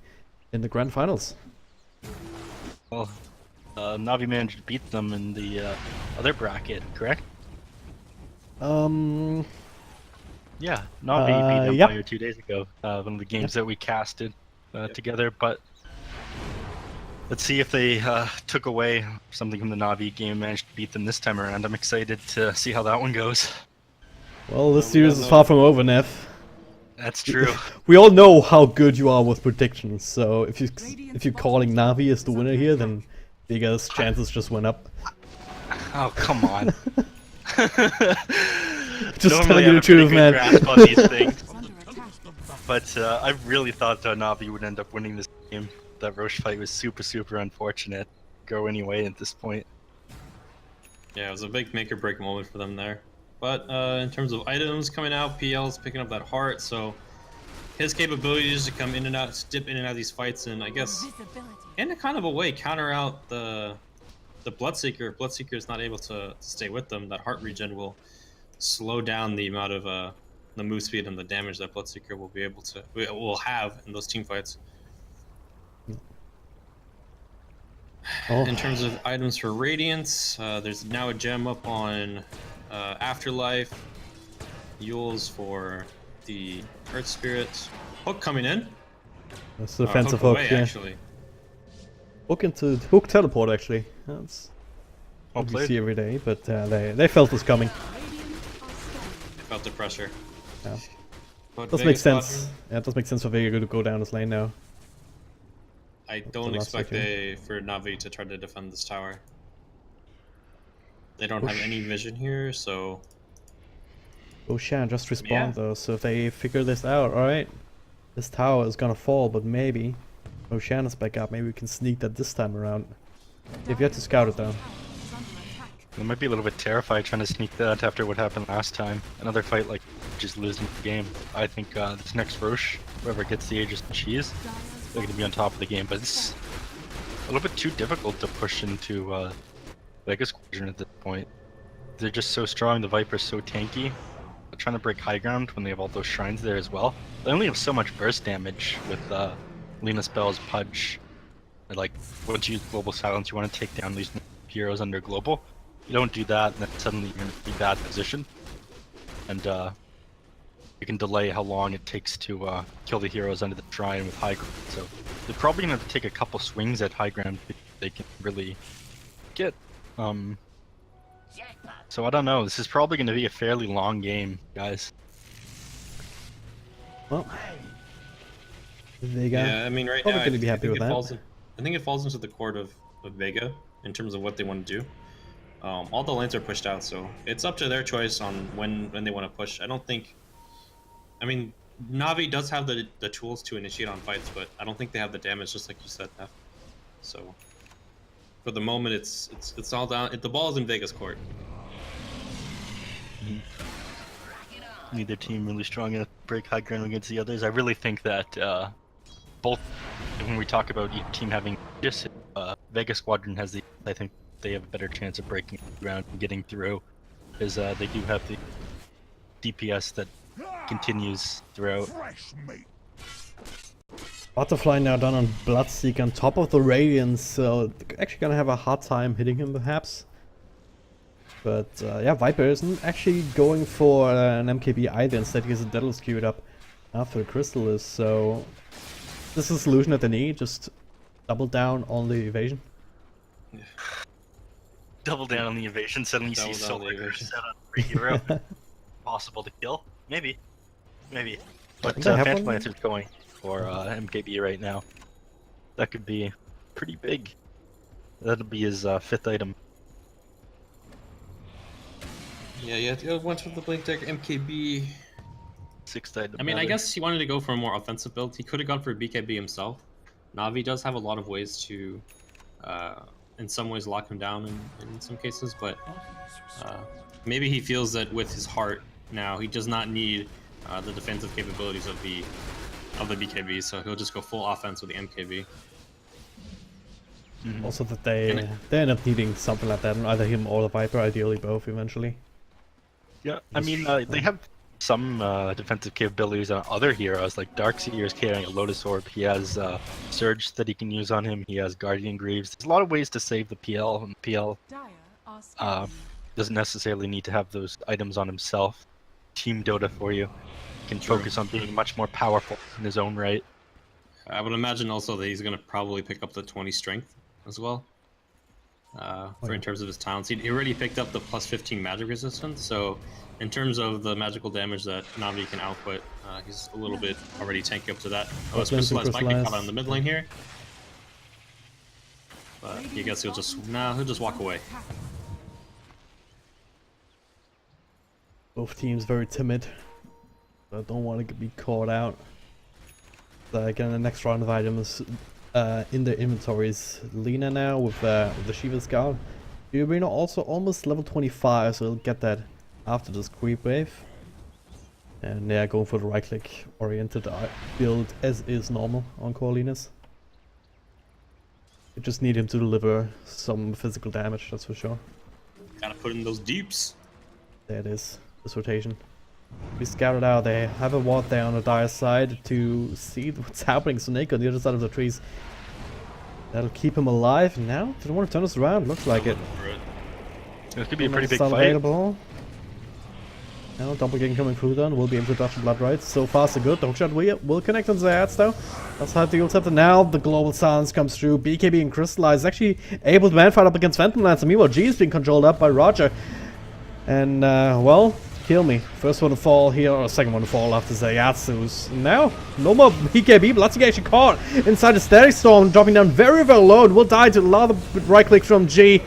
in the grand finals. Well, Navi managed to beat them in the other bracket, correct? Yeah, Navi beat Empire 2 days ago. One of the games that we casted together, but let's see if they took away something from the Navi game and managed to beat them this time around. I'm excited to see how that one goes. Well, this series is far from over, Neff. That's true. We all know how good you are with predictions, so if you're calling Navi as the winner here, then Vega's chances just went up. Oh, come on. Just telling you the truth, man. Grasp on these things. But I really thought Navi would end up winning this game. That Roche fight was super unfortunate. Go anyway at this point. Yeah, it was a big make or break moment for them there. But in terms of items coming out, PL's picking up that heart, so his capabilities to come in and out, dip in and out of these fights, and I guess in a kind of a way counter out the Bloodseeker. If Bloodseeker is not able to stay with them, that heart regen will slow down the amount of the move speed and the damage that Bloodseeker will have in those team fights. In terms of items for Radiance, there's now a gem up on Afterlife, Yules for the Earth Spirit, Hook coming in. That's the defensive hook, away, yeah. Actually. Hook teleport actually. That's what we see every day, but they felt this coming. Felt the pressure. Yeah. But Does make sense. Yeah, it does make sense for Vega to go down this lane now. I the don't last expect second. for Navi to try to defend this tower. They don't have Push. any vision here, so Ocean just Yeah. respawned though, so if they figure this out, alright. This tower is gonna fall, but maybe Ocean is back up. Maybe we can sneak that this time around. They've yet to scout it though. I might be a little bit terrified trying to sneak that after what happened last time. Another fight like just losing the game. I think this next Roche, whoever gets the Aegis and Cheese, they're going to be on top of the game. But it's a little bit too difficult to push into Vega Squadron at this point. They're just so strong. The Viper's so tanky. They're trying to break high ground when they have all those shrines there as well. They only have so much burst damage with Lena Spell's Pudge. And, like, once you use Global Silence, you want to take down these heroes under Global. You don't do that, and then suddenly you're in a pretty bad position. And you can delay how long it takes to kill the heroes under the shrine with high ground. So they're probably going to have to take a couple swings at high ground if they can really get. So I don't know. This is probably going to be a fairly long game, guys. Well, Vega. yeah. I mean, right Probably now, gonna be happy with that. I think it falls into the court of Vega in terms of what they want to do. All the lanes are pushed out, so it's up to their choice on when they want to push. I don't think. I mean, Navi does have the tools to initiate on fights, but I don't think they have the damage, just like you said, F. So, for the moment, it's all down. The ball is in Vega's court. Neither team really strong enough to break high ground against the others. I really think that both, when we talk about each team having just Vega Squadron has the, I think they have a better chance of breaking ground and getting through, because they do have the DPS that continues throughout. Butterfly now done on Bloodseeker on top of the Radiance, so they're actually gonna have a hard time hitting him perhaps. But yeah, Viper isn't actually going for an MKB either. Instead, he has a Daedalus queued up after the Crystal is. So this is the solution that they need. Just double down on the evasion. Double down on the evasion. Suddenly you see Double down on the Solar evasion. set on free hero. Possible to kill. Maybe. But think I have Phantom one. Lancer's going for MKB right now. That could be pretty big. That'll be his 5th item. Yeah, went for the Blink Deck MKB. 6th item. I mean, I rather. guess he wanted to go for a more offensive build. He could have gone for BKB himself. Navi does have a lot of ways to, in some ways, lock him down in some cases, but maybe he feels that with his heart now, he does not need the defensive capabilities of the BKB, so he'll just go full offense with the MKB. Also that they end up needing something like that, either him or the Viper, ideally both eventually. Yeah, I mean, they have some defensive capabilities on other heroes, like Darkseer is carrying a Lotus Orb. He has Surge that he can use on him. He has Guardian Greaves. There's a lot of ways to save the PL, and PL doesn't necessarily need to have those items on himself. Team Dota for you. He can focus on being much more powerful in his own right. I would imagine also that he's going to probably pick up the 20 strength as well. In terms of his talents, he already picked up the plus 15 magic resistance, so in terms of the magical damage that Navi can output, he's a little bit already tanky up to that. Oh, it's Crystallized Spike caught on the mid lane here. But I guess he'll just walk away. Both teams very timid. So I don't want to be caught out. Again, the next round of items in their inventories. Lena now with the Shiva Scout. Urina also almost level 25, so he'll get that after this creep wave. And yeah, going for the right click oriented build as is normal on Corlinas. You just need him to deliver some physical damage, that's for sure. Gotta put in those deeps. There it is, this rotation. We scouted out, they have a ward there on the dire side to see what's happening. Snake on the other side of the trees. That'll keep him alive now. They don't want to turn us around, looks like it. This could be a pretty big Still fight. available. Now Doppelganger coming through then, will be able to dodge the blood rights. So far so good, the hookshot will connect on the ads though. That's how the ultimate. Now the global silence comes through. BKB and Crystallize actually able to man fight up against Phantom Lancer. Meanwhile, G is being controlled up by Roger. And well, Kill me. First one to fall here, or second one to fall after Zayatsu's. No more BKB. Bloodseeker actually caught inside the Static Storm, dropping down very, very low. It will die to a lot of right click from G.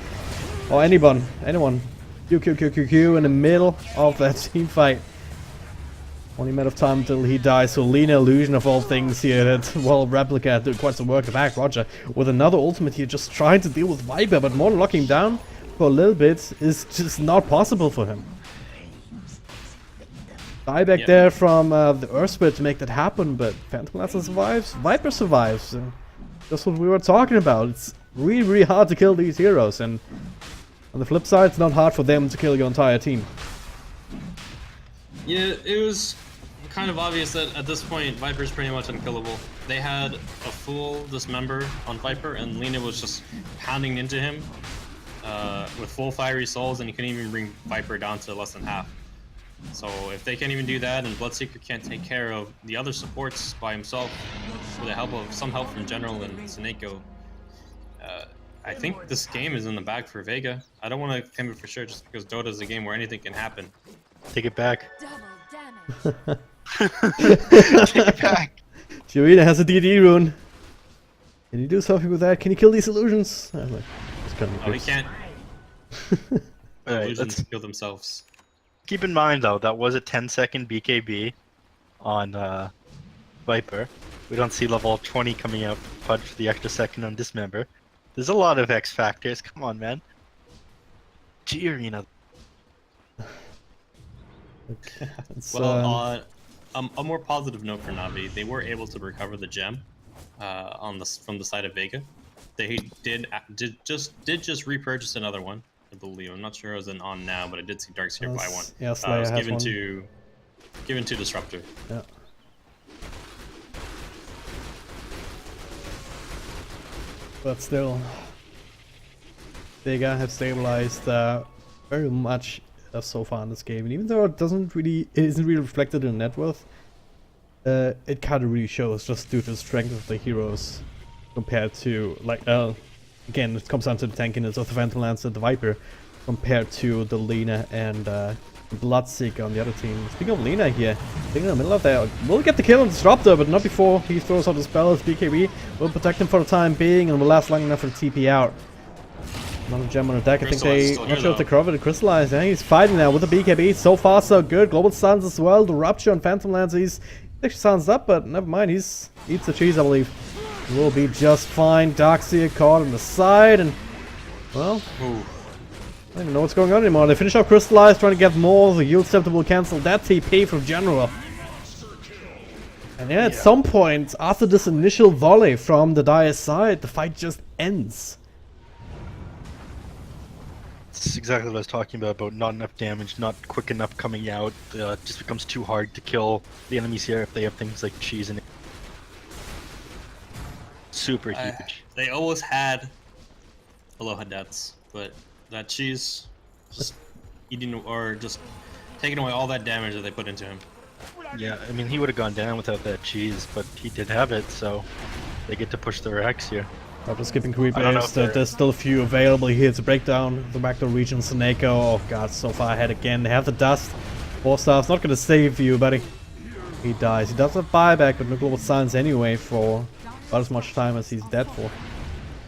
Or anyone. Q in the middle of that team fight. Only matter of time until he dies. So Lina Illusion of all things here. That, well, Replica did quite some work at the back. Roger with another ultimate here, just trying to deal with Viper, but more locking down for a little bit is just not possible for him. Buyback there from the Earthspit to make that happen, but Phantom Lancer survives, Viper survives. That's what we were talking about. It's really, really hard to kill these heroes, and on the flip side, it's not hard for them to kill your entire team. Yeah, it was kind of obvious that at this point, Viper's pretty much unkillable. They had a full dismember on Viper, and Lina was just pounding into him with full fiery souls, and he couldn't even bring Viper down to less than half. So if they can't even do that, and Bloodseeker can't take care of the other supports by himself, with the help of some help from General and Seneko, I think this game is in the bag for Vega. I don't want to claim it for sure just because Dota is a game where anything can happen. Take it back. Double damage. Take it back. Fiorina has a DD rune. Can you do something with that? Can you kill these illusions? I'm like, Oh, he can't. Alright, Illusions let's kill themselves. keep in mind though, that was a 10-second BKB on Viper. We don't see level 20 coming out punch for the extra second on Dismember. There's a lot of X factors. Come on, man. G Arena. Well, on a more positive note for Navi, they were able to recover the gem from the side of Vega. They did just repurchase another one, I believe. I'm not sure it was on now, but I did see Darkseer buy one. Yeah, it was has given one. to Disruptor. Yeah. But still, Vega have stabilized very much so far in this game, and even though it isn't really reflected in net worth, it kind of really shows just due to the strength of the heroes compared to, like, again, it comes down to the tankiness of the Phantom Lancer, the Viper, compared to the Lina and Bloodseeker on the other team. Speaking of Lina here, being in the middle of there, will get the kill on Disruptor, but not before he throws out the spell. His BKB will protect him for the time being and will last long enough for the TP out. Another gem on the deck. I think they, not sure if they covered the Crystallize. Yeah, he's fighting now with the BKB. So far, so good. Global Stuns as well. The Rupture on Phantom Lancer. He actually sounds up, but never mind. He's eats the cheese, I believe. Will be just fine. Darkseer caught on the side, and well, I don't even know what's going on anymore. They finish off Crystallize, trying to get more. The Yield Scepter will cancel that TP from General. And then at some point, after this initial volley from the Dire side, the fight just ends. It's exactly what I was talking about not enough damage, not quick enough coming out. It just becomes too hard to kill the enemies here if they have things like cheese in it. Super huge. They always had Aloha deaths, but that cheese just eating or just taking away all that damage that they put into him. Yeah, I mean, he would have gone down without that cheese, but he did have it, so they get to push the Rex here. After skipping creep I don't know waves, if there's still a few available here to break down the backdoor region. Seneko, oh god, so far ahead again. They have the dust. Four-Star's not gonna save you, buddy. He dies. He does have buyback, but no global silence anyway for about as much time as he's dead for.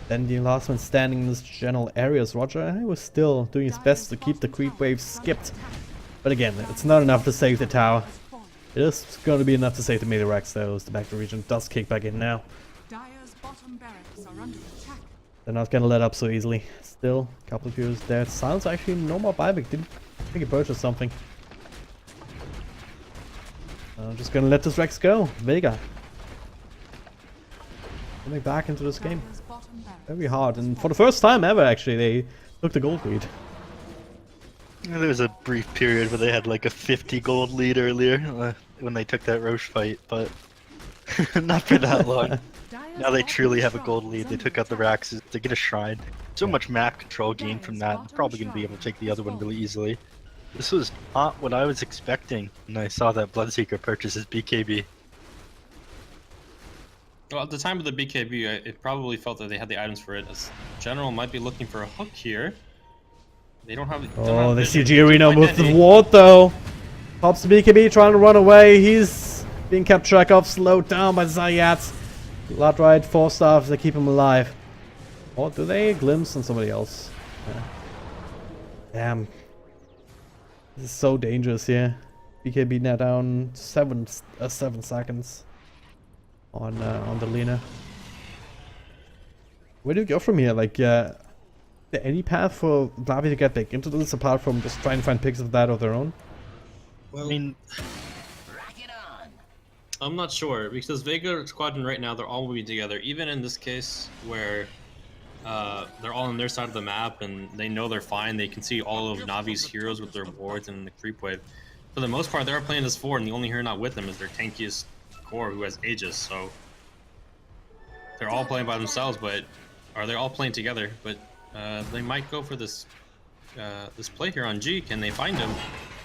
Then the last one standing in this general area is Roger. He was still doing his best to keep the creep waves skipped. But again, it's not enough to save the tower. It is going to be enough to save the melee Rex though, as the backdoor region does kick back in now. Dire's bottom barracks are under attack. They're not gonna let up so easily. Still, a couple of heroes dead. Silence actually no more buyback. Didn't think he purchased something. I'm just gonna let this Rex go. Vega coming back into this game. Dire's bottom barracks Very hard, and for the first time ever, actually, they took the gold lead. Yeah, there was a brief period where they had like a 50 gold lead earlier when they took that Roche fight, but not for that long. Dire's Now they bottom truly have a shrine gold is lead. They under took out the attack. Raxes. They get a shrine. So much map control gained from that. They're probably going to be able to take the other one really easily. This was not what I was expecting when I saw that Bloodseeker purchase his BKB. Well, at the time of the BKB, it probably felt that they had the items for it. As General might be looking for a hook here. They don't have. Oh, they see vision to Arena find with the any. ward though. Pops BKB trying to run away. He's being kept track of, slowed down by Zayats. Bloodrite, 4-star, they keep him alive. Or do they glimpse on somebody else? Yeah. Damn. This is so dangerous here. BKB now down 7 seconds on the Lina. Where do we go from here? Like, there any path for Navi to get back into this apart from just trying to find picks of that of their own? Well, I mean, I'm not sure because Vega Squadron right now they're all moving together. Even in this case where they're all on their side of the map and they know they're fine. They can see all of Navi's heroes with their wards and the creep wave. For the most part, they're playing as 4, and the only hero not with them is their tankiest core who has Aegis. So they're all playing by themselves, but they're all playing together. But they might go for this this play here on G. Can they find him?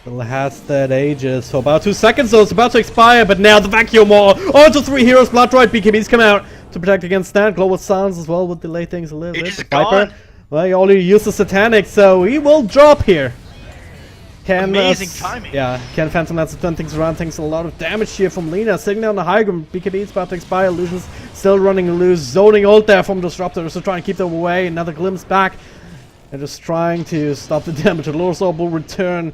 Still has that Aegis for about 2 seconds, so it's about to expire, but now the vacuum wall onto 3 heroes. Bloodrite BKBs come out to protect against that. Global Silence as well would delay things a little Aegis bit. is gone. Well, he only used the Satanic, so he will drop here. Amazing timing. Yeah, can Phantom Lancer turn things around, takes a lot of damage here from Lina. Sitting down the high ground, BKB is about to expire, Illusions still running loose, zoning ult there from Disruptor, so trying to keep them away. Another glimpse back, and just trying to stop the damage. Lord Orb will return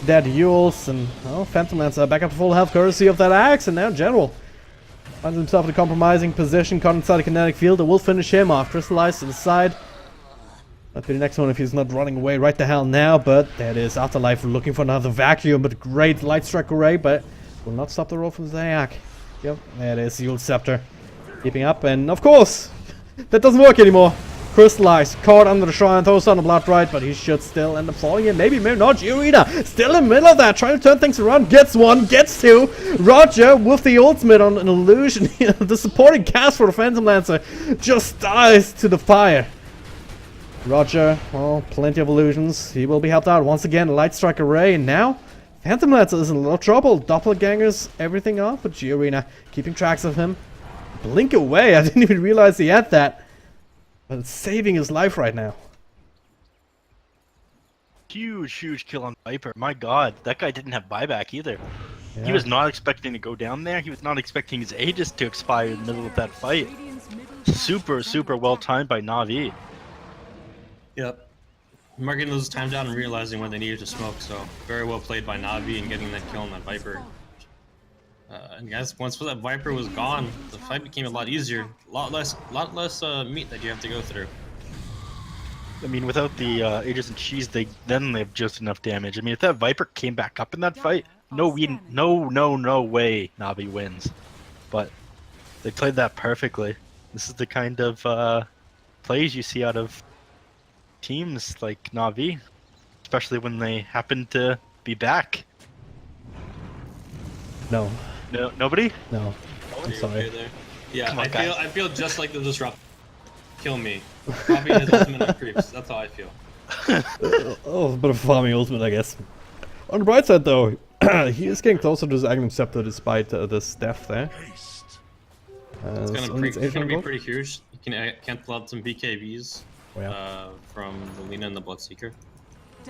dead Yules, and Phantom Lancer back up to full health, courtesy of that axe, and now General finds himself in a compromising position, caught inside a kinetic field. It will finish him off, crystallized to the side. That'd be the next one if he's not running away right the hell now, but that is Afterlife looking for another vacuum, but great light strike array, but will not stop the roll from Zayak. Yep, there it is, Yule's Scepter. Keeping up, and of course, that doesn't work anymore. Crystallized, caught under the shrine, throws on the Bloodrite, but he should still end up falling in. Maybe not. Giorina still in the middle of that, trying to turn things around. Gets 1, gets 2. Roger with the ultimate on an illusion. The supporting cast for the Phantom Lancer just dies to the fire. Roger, well, plenty of illusions. He will be helped out once again. Light strike array, and now Phantom Lancer is in a little trouble. Doppelgangers, everything off, but Giorina keeping tracks of him. Blink away. I didn't even realize he had that. But it's saving his life right now. huge kill on Viper. My god, that guy didn't have buyback either. Yeah. He was not expecting to go down there. He was not expecting his Aegis to expire in the middle of that fight. Super well timed by Navi. Yep. Marking those times out and realizing when they needed to smoke, so very well played by Navi and getting that kill on that Viper. And guys, once that Viper was gone, the fight became a lot easier. A lot less meat that you have to go through. I mean, without the Aegis and Cheese, they have just enough damage. I mean, if that Viper came back up in that fight, no way Navi wins. But they played that perfectly. This is the kind of plays you see out of teams like Navi, especially when they happen to be back. No. No, nobody? No. I'm sorry. There. Yeah, On, I feel just like the Disrupt. Kill me. Probably his ultimate on creeps. That's how I feel. Oh, a bit of a farming ultimate, I guess. On the bright side, though, he is getting closer to his Agnum Scepter despite this death there. It's gonna be pretty huge. You can't pull out some BKBs from the Lina and the Bloodseeker.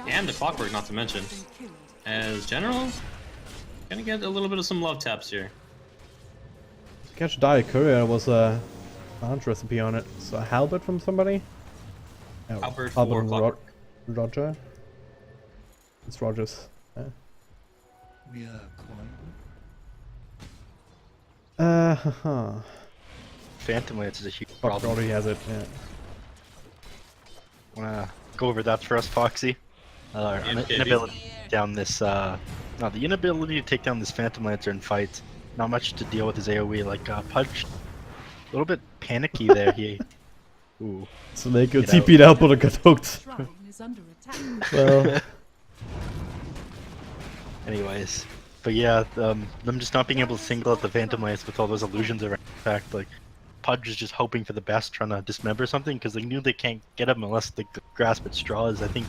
And the Clockwork, not to mention. As General, gonna get a little bit of some love taps here. Catch Dire Courier was a launch recipe on it. So a halberd from somebody? Oh, Halberd for Clockwork. Roger? It's Rogers. Yeah. We are Haha. Phantom Lance is a huge problem. Already has it, yeah. Wanna go over that for us, Foxy? Our inability to take down this, the inability to take down this Phantom Lancer in fights. Not much to deal with his AoE, like Pudge. A little bit panicky there, Ooh. So they could TP'd out, but it got hooked. Well. Anyways. But yeah, them just not being able to single out the Phantom Lance with all those illusions around. In fact, like, Pudge is just hoping for the best, trying to dismember something, because they knew they can't get him unless they grasp at straws. I think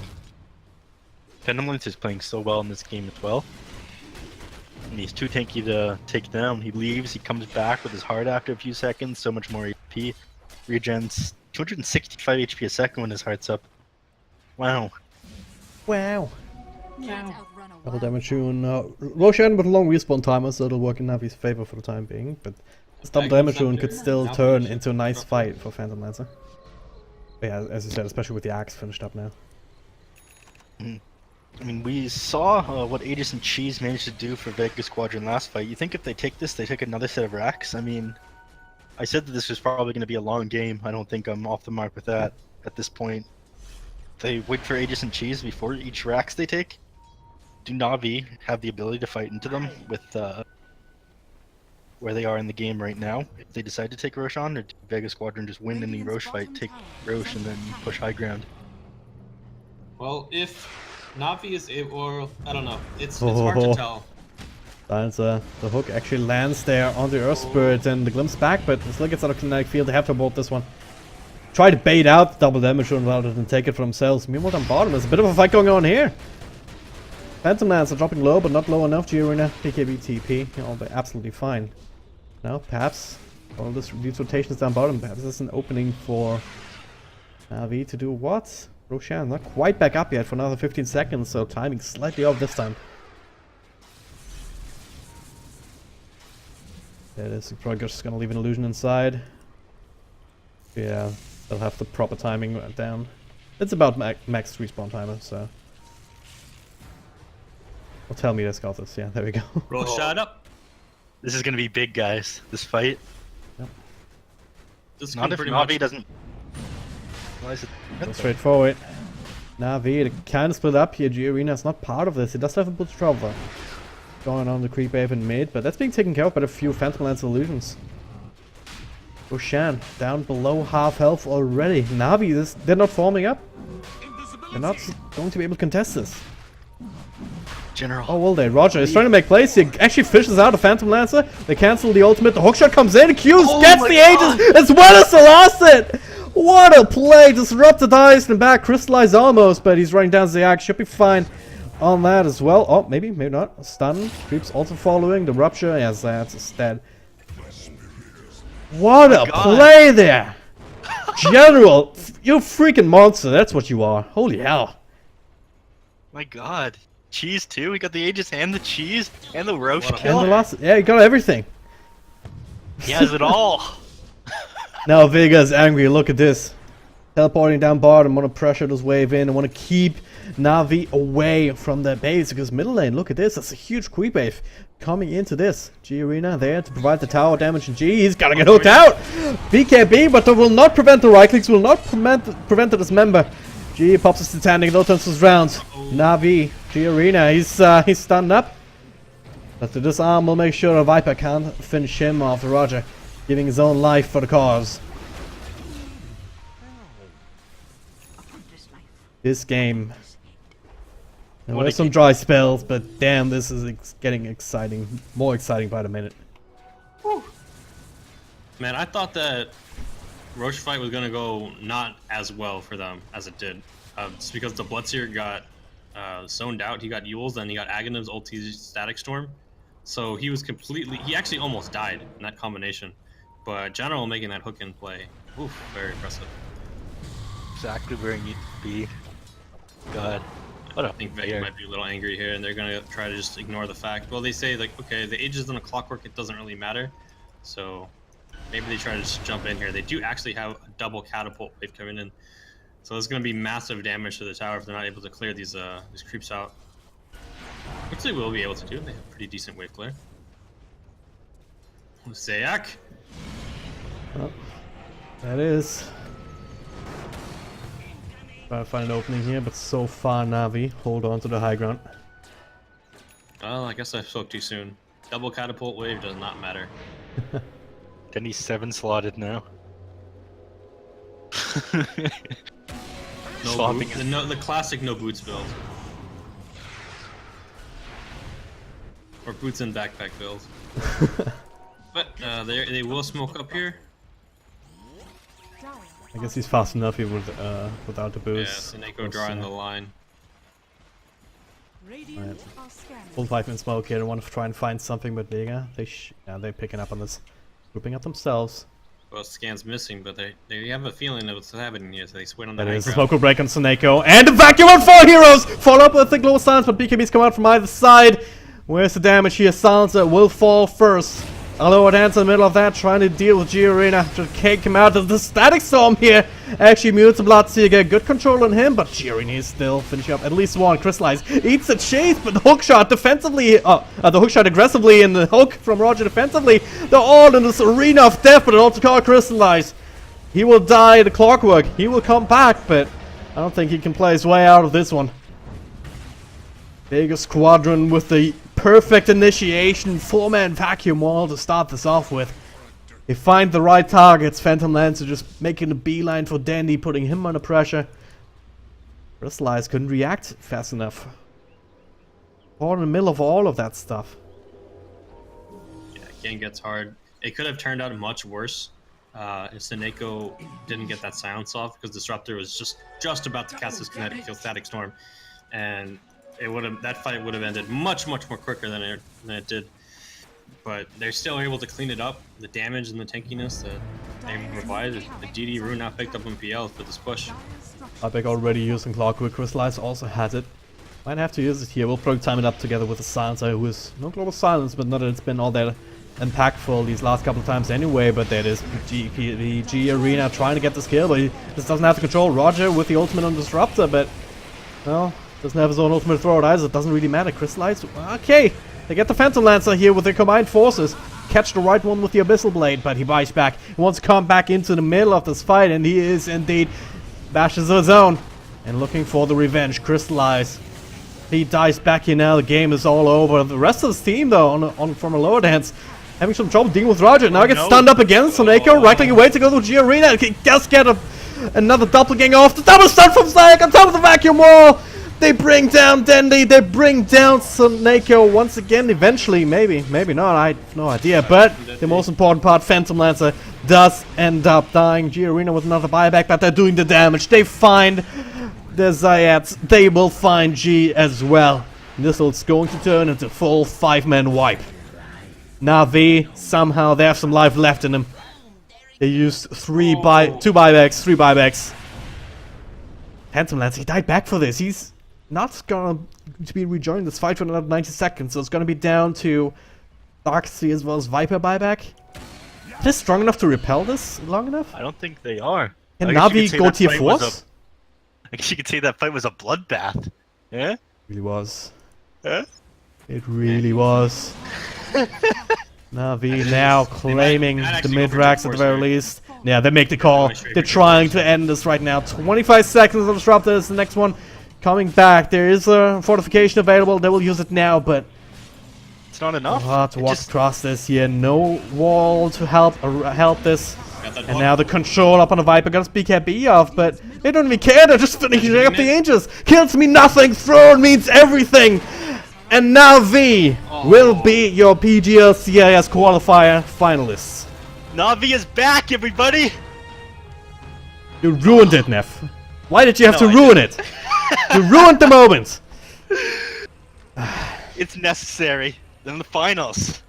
Phantom Lance is playing so well in this game as well. And he's too tanky to take down. He leaves, he comes back with his heart after a few seconds, so much more HP. Regens 265 HP a second when his heart's up. Wow. Wow. Wow. run a Double wild damage fowl. rune. Roshan with a long respawn timer, so it'll work in Navi's favor for the time being. But this double damage rune could still turn into a nice fight for Phantom Lancer. But yeah, as you said, especially with the axe finished up now. I mean, we saw what Aegis and Cheese managed to do for Vega Squadron last fight. You think if they take this, they take another set of racks? I mean, I said that this was probably going to be a long game. I don't think I'm off the mark with that at this point. They wait for Aegis and Cheese before each racks they take. Do Navi have the ability to fight into them with where they are in the game right now? If they decide to take Roshan, or do Vega Squadron just win in the Roche fight, take Roche, and then push high ground? Well, if Navi is able, or I don't know, it's hard to tell. Lancer, the hook actually lands there on the Earth Spirit and the Glimpse back, but it still gets out of kinetic field. They have to abort this one. Try to bait out the double damage rune rather than take it for themselves. Meanwhile, on bottom, there's a bit of a fight going on here. Phantom Lancer dropping low, but not low enough. G-Arena, PKB, TP, all be absolutely fine. Now, perhaps, all these rotations down bottom, perhaps this is an opening for Navi to do what? Roshan not quite back up yet for another 15 seconds, so timing slightly off this time. There it is, probably just gonna leave an illusion inside. Yeah, they'll have the proper timing down. It's about max respawn timer, so. Well, tell me this got this. Yeah, there we go. Roll shot up. This is going to be big, guys. This fight. Yep. This Not if pretty Navi much doesn't. Why is it? So straightforward. Navi, they kind of split up here. G-Arena is not part of this. It does have a boost trouble going on the creep wave in mid, but that's being taken care of by a few Phantom Lance illusions. Roshan down below half health already. Navi, they're not forming up. They're not going to be able to contest this. General. Oh, will they? Roger is trying to make plays. He actually fishes out a Phantom Lancer. They cancel the ultimate. The hookshot comes in. Q's gets the Aegis as well as the last hit. What a play. Disrupted eyes in the back. Crystallized almost, but he's running down Zayak. Should be fine on that as well. Oh, maybe not. Stun. Creeps also following. The rupture. Yes, that's dead. What a play there. General, you freaking monster. That's what you are. Holy hell. My god. Cheese too? We got the Aegis and the cheese and the Roche And kill? the last, yeah, you got everything. He has it all. Now Vega is angry. Look at this. Teleporting down bottom. Want to pressure this wave in. And want to keep Navi away from their base. Because middle lane, look at this. That's a huge creep wave coming into this. G-Arena there to provide the tower damage. And G, he's gonna get hooked out. BKB, but that will not prevent the right clicks. Will not prevent the dismember. G pops his Titanic. No turns his rounds. Navi, G-Arena, he's stunned up. But the disarm will make sure a Viper can't finish him off. Roger, giving his own life for the cause. This game. There were some dry spells, but damn, this is getting exciting. More exciting by the minute. Whew. Man, I thought that Roche fight was gonna go not as well for them as it did. Just because the Bloodseer got zoned out, he got Yule's, then he got Aghanim's ulti Static Storm. So he was he actually almost died in that combination. But General making that hook in play, oof, very impressive. Exactly where he needs to be. God. What I think Vega might be a little angry here, and they're gonna try to just ignore the fact. Well, they say like, okay, the Aegis on a clockwork, it doesn't really matter. So maybe they try to just jump in here. They do actually have a double catapult wave coming in, so there's gonna be massive damage to the tower if they're not able to clear these creeps out. Which they will be able to do. They have pretty decent wave clear. Zayak. Oh, that is. Trying to find an opening here, but so far Navi hold on to the high ground. Well, I guess I spoke too soon. Double catapult wave does not matter. Then he's 7 slotted now. No boots, the classic no boots build. Or boots and backpack build. But they will smoke up here. I guess he's fast enough here without the boost. Yeah, Sineko drawing the line. Right. Full 5 in smoke here. I want to try and find something, but Vega, they're picking up on this, grouping up themselves. Well, Scan's missing, but they have a feeling that what's happening here, so they swing on the That high is a ground. smoke will break on Soneko. And the vacuum on 4 heroes! Follow up with the glow silence, but BKB's come out from either side. Where's the damage here? Silencer will fall first. Aloha Dance in the middle of that, trying to deal with G-Arena. Just kick him out of the static storm here. Actually mutes the Bloodseeker. Good control on him, but G-Arena is still finishing up at least one. Crystallize eats a chase, but the hookshot defensively, the hookshot aggressively and the hook from Roger defensively. They're all in this arena of death, but it also called Crystallize. He will die the clockwork. He will come back, but I don't think he can play his way out of this one. Vega Squadron with the perfect initiation, 4-man vacuum wall to start this off with. They find the right targets. Phantom Lancer just making a beeline for Dandy, putting him under pressure. Crystallize couldn't react fast enough. Or in the middle of all of that stuff. Yeah, game gets hard. It could have turned out much worse if Soneko didn't get that silence off, because Disruptor was just about to cast his kinetic kill static storm, and that fight would have ended much more quicker than it did. But they're still able to clean it up. The damage and the tankiness that they provide. The DD Rune now picked up on PL for this push. Epic already using Clockwork. Crystallize also has it. Might have to use it here. We'll probably time it up together with the Silencer, who is no global silence, but not that it's been all that impactful these last couple of times anyway. But that is the G-Arena trying to get this kill, but he just doesn't have to control Roger with the ultimate on Disruptor, but well, doesn't have his own ultimate throw either. It doesn't really matter. Crystallize. Okay. They get the Phantom Lancer here with their combined forces. Catch the right one with the Abyssal Blade, but he buys back. He wants to come back into the middle of this fight, and he is indeed bashes his own. And looking for the revenge. Crystallize. He dies back here now. The game is all over. The rest of his team, though, from a lower dance, having some trouble dealing with Roger. Now gets stunned up again. Soneko right-clicking away to go to G-Arena. He does get another doppelganger off. The double stun from Zayak on top of the vacuum wall. They bring down Dendy, they bring down Soneko once again, eventually, maybe not, I have no idea, but the most important part, Phantom Lancer does end up dying. G-Arena with another buyback, but they're doing the damage. They find the Zayats, they will find G as well. And this is going to turn into full 5-man wipe. Navi, somehow they have some life left in them. They used 3 buybacks. Phantom Lancer, he died back for this, he's not going to be rejoining this fight for another 90 seconds, so it's going to be down to Darkseid as well as Viper buyback. Are they strong enough to repel this long enough? I don't think they are. Can I guess you Navi could say go that tier fight was 4s? I guess you could say that fight was a bloodbath. Yeah? It really was. Huh? It really was. Navi now claiming the mid-racks at the very least. Yeah, they make the call. They're trying to end this right now. 25 seconds of Disruptor is the next one. Coming back, there is a fortification available. They will use it now, but It's not enough. hard to walk across this here. No wall to help this. And now the control up on the Viper got his BKB off, but they don't even care. They're just finishing up the Angels. Kills me nothing. Throne means everything. And now V will be your PGL CIS qualifier finalists. Navi is back, everybody! You ruined it, Neff. Why did you have to I ruin it? You ruined the moment. It's necessary. In the finals.